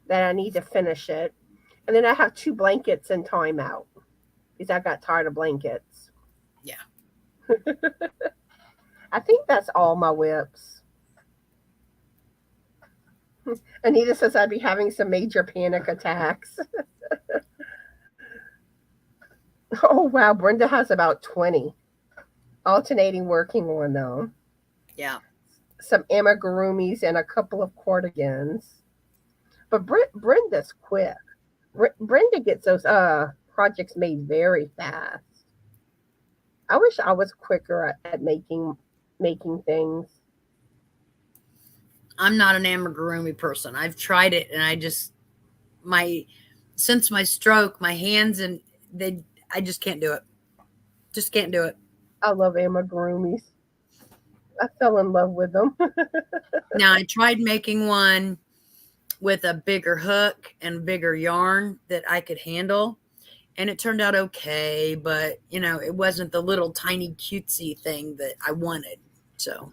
that I need to finish it. And then I have 2 blankets in timeout because I got tired of blankets. Yeah. I think that's all my whips. Anita says I'd be having some major panic attacks. Oh, wow. Brenda has about 20. Alternating working on them. Yeah. Some amigurumis and a couple of cardigans. But Brenda's quick. Brenda gets those projects made very fast. I wish I was quicker at making things. I'm not an amigurumi person. I've tried it, and I just since my stroke, my hands I just can't do it. Just can't do it. I love amigurumis. I fell in love with them. Now I tried making one with a bigger hook and bigger yarn that I could handle, and it turned out okay, but it wasn't the little tiny cutesy thing that I wanted. So,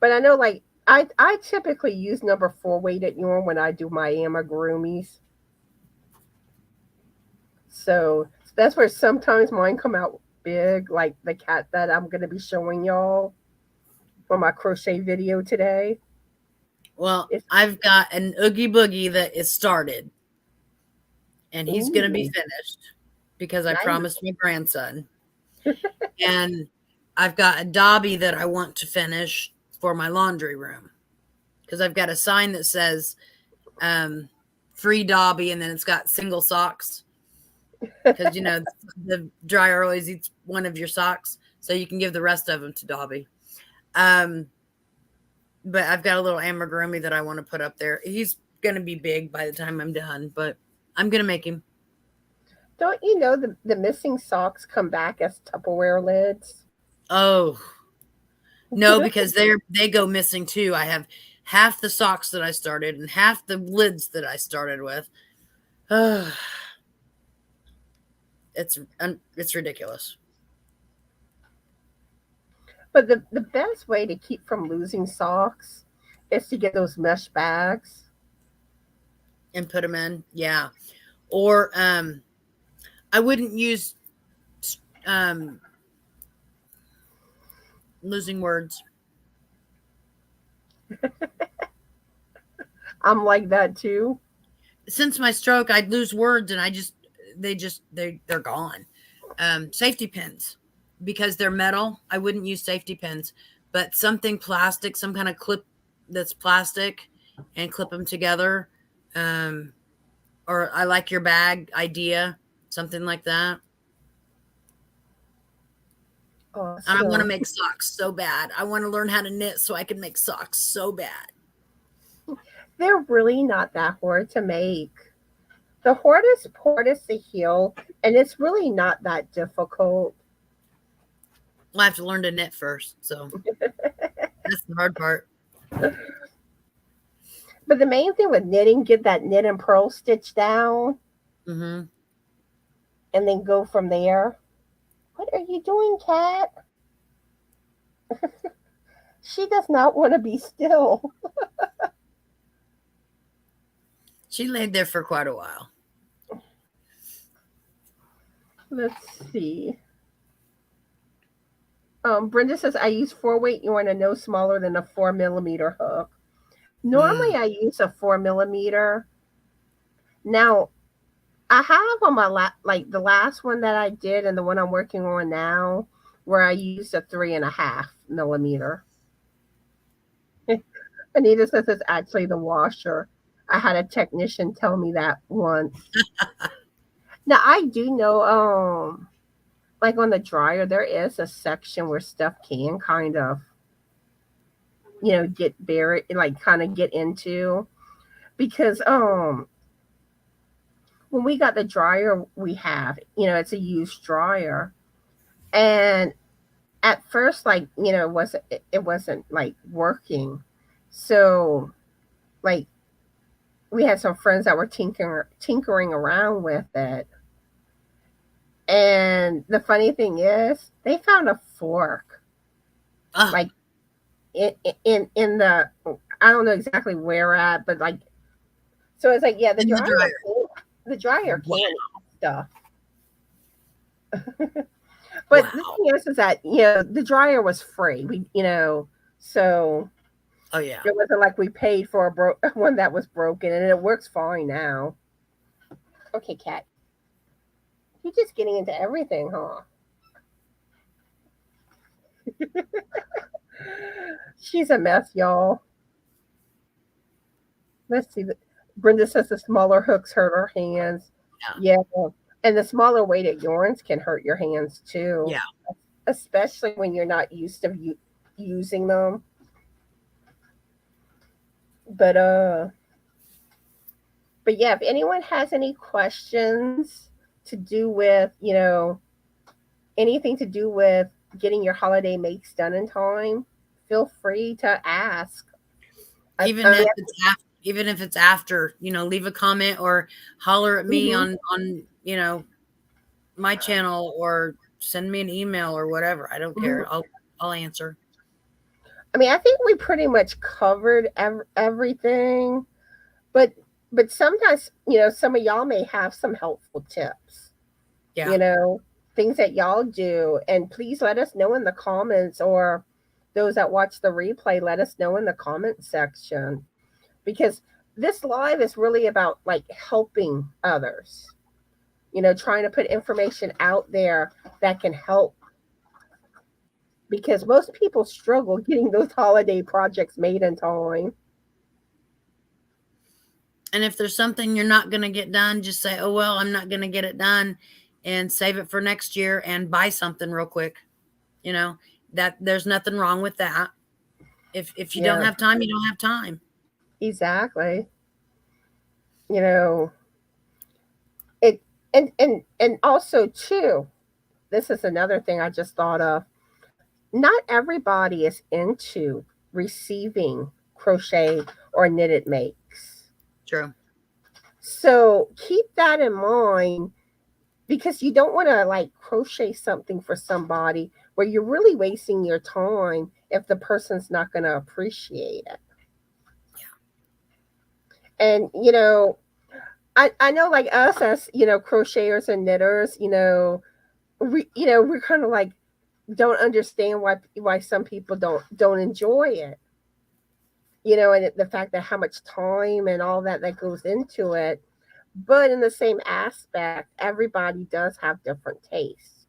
but I know, like, I typically use number 4 weighted yarn when I do my amigurumis. So that's where sometimes mine come out big, like the cat that I'm going to be showing y'all for my crochet video today. Well, I've got an Oogie Boogie that is started, and he's going to be finished because I promised my grandson. And I've got a Dobby that I want to finish for my laundry room, because I've got a sign that says free Dobby, and then it's got single socks, because the dryer always eats one of your socks, so you can give the rest of them to Dobby. But I've got a little amigurumi that I want to put up there. He's going to be big by the time I'm done, but I'm going to make him. Don't you know the missing socks come back as Tupperware lids? Oh, no, because they go missing too. I have half the socks that I started and half the lids that I started with. It's ridiculous. But the best way to keep from losing socks is to get those mesh bags And put them in. Yeah. Or I wouldn't use losing words. I'm like that too. Since my stroke, I'd lose words and they're gone. Safety pins, because they're metal. I wouldn't use safety pins, but something plastic, some kind of clip that's plastic, and clip them together. Or I like your bag idea, something like that. Awesome. And I want to make socks so bad. I want to learn how to knit so I can make socks so bad. They're really not that hard to make. The hardest part is to heal, and it's really not that difficult. Well, I have to learn to knit first, so that's the hard part. But the main thing with knitting, get that knit and purl stitch down, Mm-hmm. and then go from there. What are you doing, Cat? She does not want to be still. She laid there for quite a while. Let's see. Brenda says, I use 4-weight yarn and no smaller than a 4mm hook. Normally I use a 4mm. Now, I have on my like the last one that I did and the one I'm working on now, where I used a 3.5mm. Anita says it's actually the washer. I had a technician tell me that once. Now I do know, like on the dryer, there is a section where stuff can kind of, get buried, like kind of get into, because when we got the dryer we have, it's a used dryer, and at first, like, it wasn't like working, so like we had some friends that were tinkering around with it. And the funny thing is, they found a fork, like in the, I don't know exactly where at, but like, so it's like, yeah, the dryer Wow. can eat stuff. But Wow. the thing is that the dryer was free. So Oh yeah. it wasn't like we paid for one that was broken, and it works fine now. Okay, Cat. You're just getting into everything, huh? She's a mess, y'all. Let's see. Brenda says the smaller hooks hurt her hands. Yeah. And the smaller weighted yarns can hurt your hands too. Yeah. Especially when you're not used to using them. But yeah, if anyone has any questions to do with, anything to do with getting your holiday makes done in time, feel free to ask. Even if it's after, leave a comment or holler at me on my channel, or send me an email or whatever. I don't care. I'll answer. I mean, I think we pretty much covered everything, but sometimes, some of y'all may have some helpful tips. Yeah. Things that y'all do, and please let us know in the comments, or those that watch the replay, let us know in the comment section, because this live is really about like helping others, trying to put information out there that can help, because most people struggle getting those holiday projects made in time. And if there's something you're not going to get done, just say, oh, well, I'm not going to get it done, and save it for next year and buy something real quick. That there's nothing wrong with that. If you don't have time, you don't have time. Exactly. It and also too, this is another thing I just thought of. Not everybody is into receiving crochet or knitted makes. True. So keep that in mind. because you don't want to like crochet something for somebody where you're really wasting your time if the person's not going to appreciate it. And I know like us as crocheters and knitters, we're kind of like don't understand why some people don't enjoy it, and the fact that how much time and all that goes into it. But in the same aspect, everybody does have different tastes,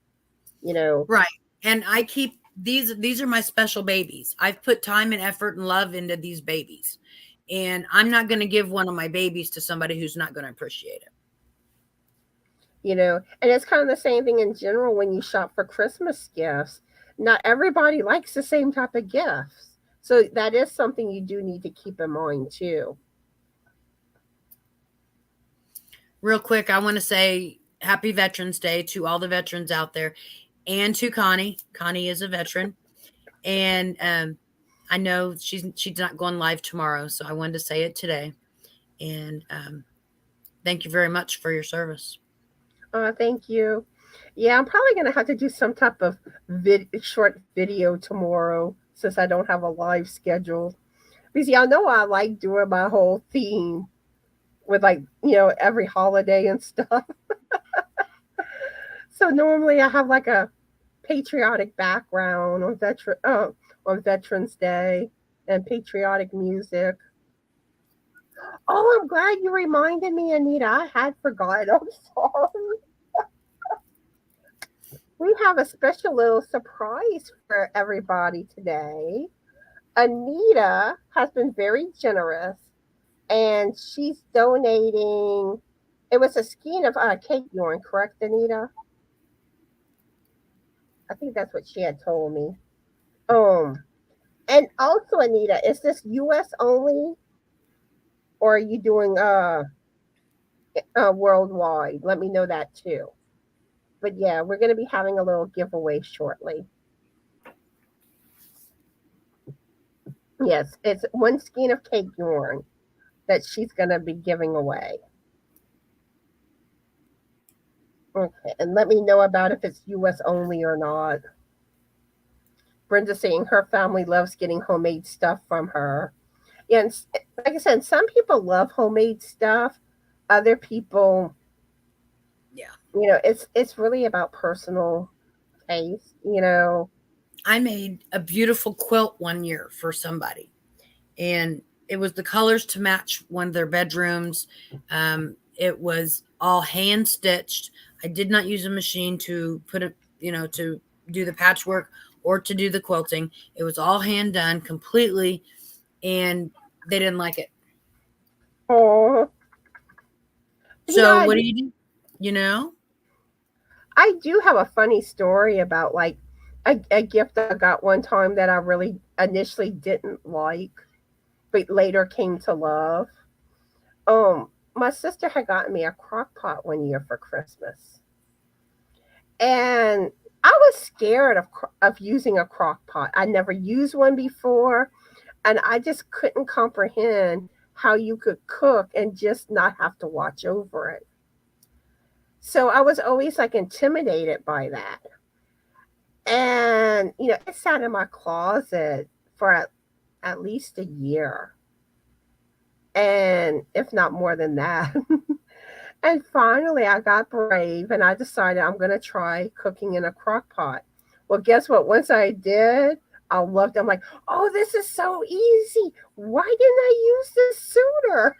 Right. And I keep these are my special babies. I've put time and effort and love into these babies. And I'm not going to give one of my babies to somebody who's not going to appreciate it. And it's kind of the same thing in general when you shop for Christmas gifts. Not everybody likes the same type of gifts. So that is something you do need to keep in mind too. Real quick, I want to say happy Veterans Day to all the veterans out there and to Connie. Connie is a veteran. And I know she's not going live tomorrow, so I wanted to say it today. And thank you very much for your service. Thank you. Yeah, I'm probably going to have to do some type of short video tomorrow since I don't have a live schedule. Because y'all know I like doing my whole theme with like, every holiday and stuff. So normally I have like a patriotic background on Veterans Day and patriotic music. Oh, I'm glad you reminded me, Anita. I had forgotten. I'm sorry. We have a special little surprise for everybody today. Anita has been very generous and she's donating. It was a skein of cake yarn, correct, Anita? I think that's what she had told me. And also, Anita, is this U.S. only, or are you doing worldwide? Let me know that too. But yeah, we're going to be having a little giveaway shortly. Yes, it's one skein of cake yarn that she's going to be giving away. Okay, and let me know about if it's U.S. only or not. Brenda's saying her family loves getting homemade stuff from her. Yeah, and like I said, some people love homemade stuff. Other people, Yeah, it's really about personal taste. I made a beautiful quilt one year for somebody, and it was the colors to match one of their bedrooms. It was all hand stitched. I did not use a machine to put it, to do the patchwork or to do the quilting. It was all hand done completely, and they didn't like it. Oh, So what do you do? I do have a funny story about like a gift I got one time that I really initially didn't like, but later came to love. My sister had gotten me a crock pot one year for Christmas. And I was scared of using a crock pot. I never used one before, and I just couldn't comprehend how you could cook and just not have to watch over it. So I was always like intimidated by that. And, it sat in my closet for at least a year. And if not more than that. And finally, I got brave and I decided I'm going to try cooking in a crock pot. Well, guess what? Once I did, I loved it. I'm like, oh, this is so easy. Why didn't I use this sooner?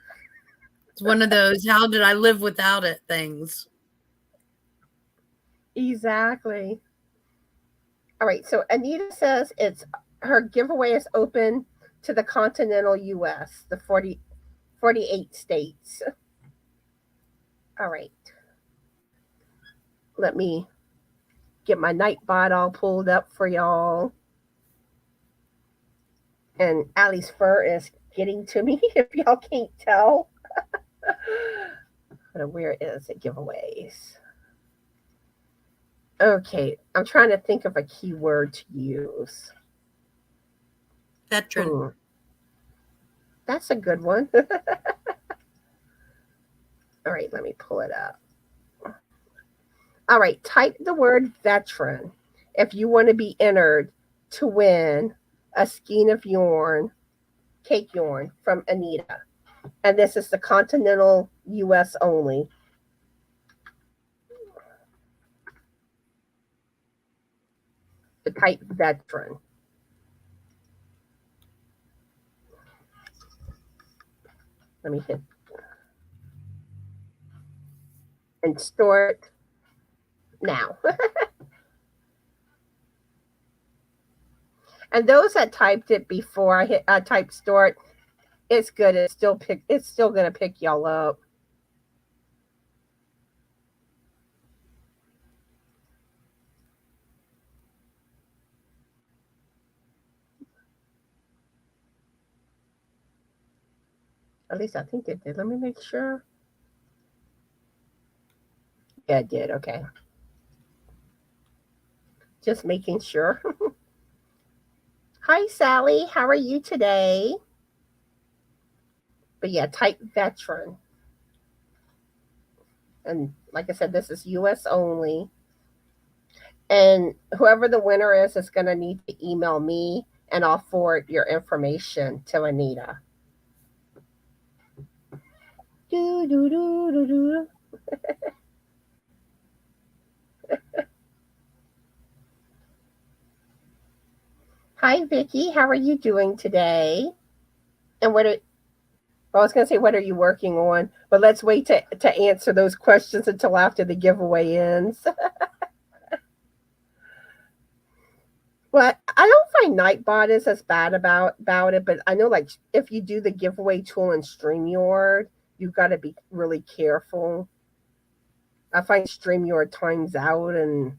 It's one of those, how did I live without it things. Exactly. All right. So Anita says her giveaway is open to the continental U.S., the 48 states. All right. Let me get my Nightbot all pulled up for y'all. And Allie's fur is getting to me, if y'all can't tell. Where is it? Giveaways. Okay, I'm trying to think of a keyword to use. Veteran. That's a good one. All right, let me pull it up. All right, type the word veteran if you want to be entered to win a skein of yarn, cake yarn from Anita. And this is the continental US only. The type veteran. Let me hit and store it now. And those that typed it before I typed store, it's good. It's still gonna pick y'all up. At least I think it did. Let me make sure. Yeah, it did. Okay. Just making sure. Hi, Sally. How are you today? But yeah, type veteran. And like I said, this is US only. And whoever the winner is going to need to email me and I'll forward your information to Anita. Do, do, do, do, do. Hi, Vicki. How are you doing today? And I was going to say, what are you working on? But let's wait to answer those questions until after the giveaway ends. Well, I don't find Nightbot is as bad about it, but I know like if you do the giveaway tool in StreamYard, you've got to be really careful. I find StreamYard times out and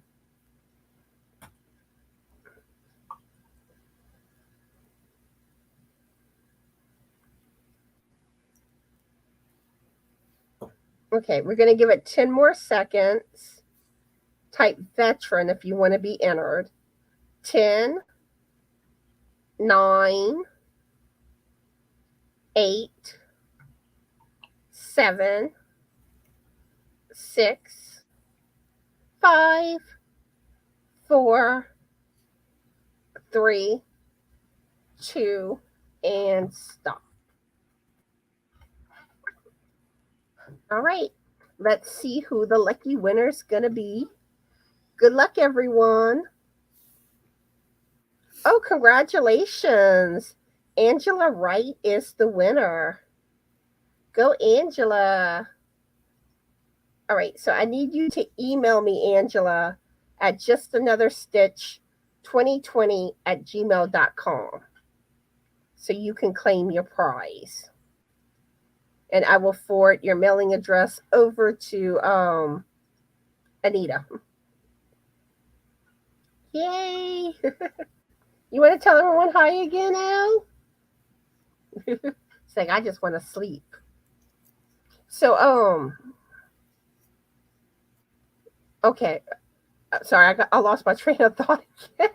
okay, we're going to give it 10 more seconds. Type veteran if you want to be entered. 10, 9, 8, 7, 6, 5, 4, 3, 2, and stop. All right, let's see who the lucky winner is going to be. Good luck, everyone. Oh, congratulations. Angela Wright is the winner. Go, Angela. All right, so I need you to email me, Angela, at justanotherstitch2020@gmail.com so you can claim your prize. And I will forward your mailing address over to Anita. Yay! You want to tell everyone hi again, Al? It's like I just want to sleep. So okay. Sorry, I lost my train of thought again.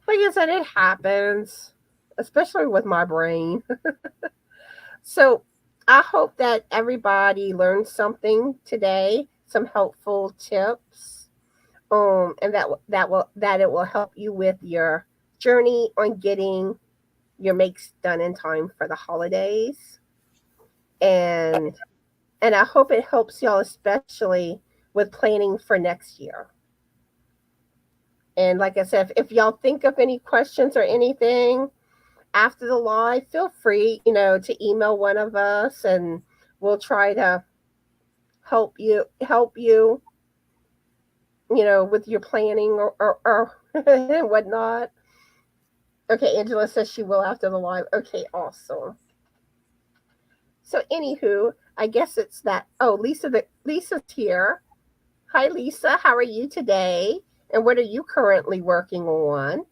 Like I said, it happens, especially with my brain. So I hope that everybody learned something today, some helpful tips, and that it will help you with your journey on getting your makes done in time for the holidays. And I hope it helps y'all, especially with planning for next year. And like I said, if y'all think of any questions or anything after the live, feel free, to email one of us and we'll try to help you, with your planning or and whatnot. Okay, Angela says she will after the live. Okay, awesome. So anywho, I guess it's that. Oh, Lisa's here. Hi, Lisa. How are you today? And what are you currently working on?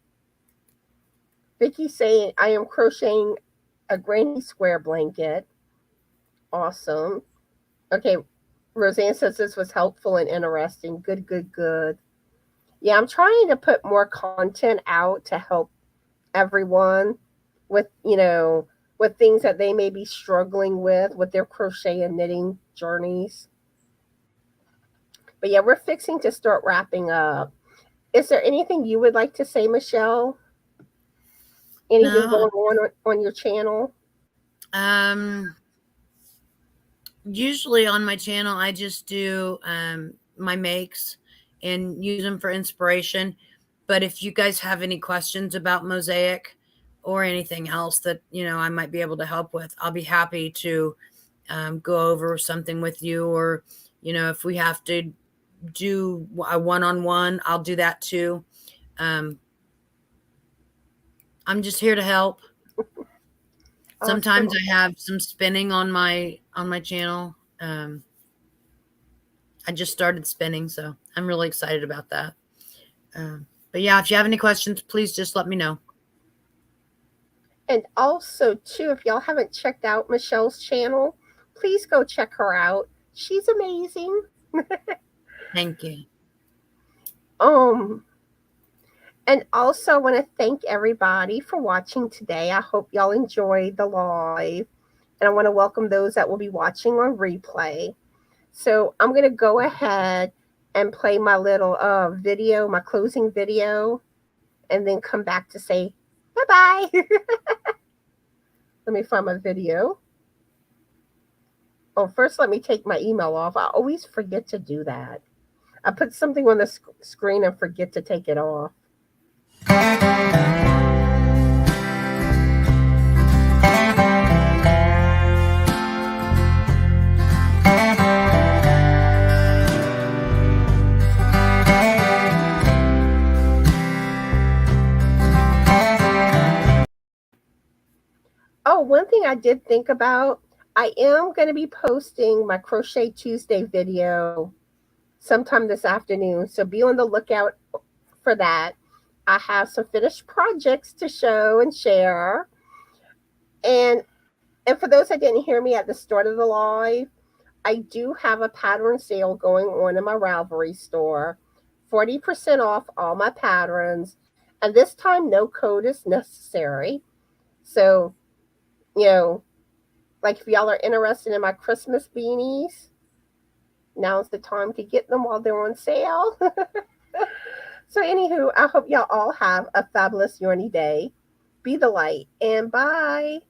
Vicky's saying, I am crocheting a granny square blanket. Awesome. Okay, Roseanne says this was helpful and interesting. Good, good, good. Yeah, I'm trying to put more content out to help everyone with, with things that they may be struggling with their crochet and knitting journeys. But yeah, we're fixing to start wrapping up. Is there anything you would like to say, Michelle? Anything No. going on your channel? Usually on my channel, I just do my makes and use them for inspiration. But if you guys have any questions about Mosaic or anything else that, I might be able to help with, I'll be happy to go over something with you. Or, if we have to do a one-on-one, I'll do that too. I'm just here to help. Sometimes I have some spinning on my channel. I just started spinning, so I'm really excited about that. But yeah, if you have any questions, please just let me know. And also, too, if y'all haven't checked out Michelle's channel, please go check her out. She's amazing. Thank you. And also, I want to thank everybody for watching today. I hope y'all enjoyed the live. And I want to welcome those that will be watching on replay. So I'm going to go ahead and play my little video, my closing video, and then come back to say bye-bye. Let me find my video. Oh, first let me take my email off. I always forget to do that. I put something on the screen and forget to take it off. Oh, one thing I did think about, I am going to be posting my Crochet Tuesday video sometime this afternoon. So be on the lookout for that. I have some finished projects to show and share. And for those that didn't hear me at the start of the live, I do have a pattern sale going on in my Ravelry store. 40% off all my patterns. And this time, no code is necessary. So, like if y'all are interested in my Christmas beanies, now's the time to get them while they're on sale. So anywho, I hope y'all all have a fabulous Yarny day. Be the light and bye.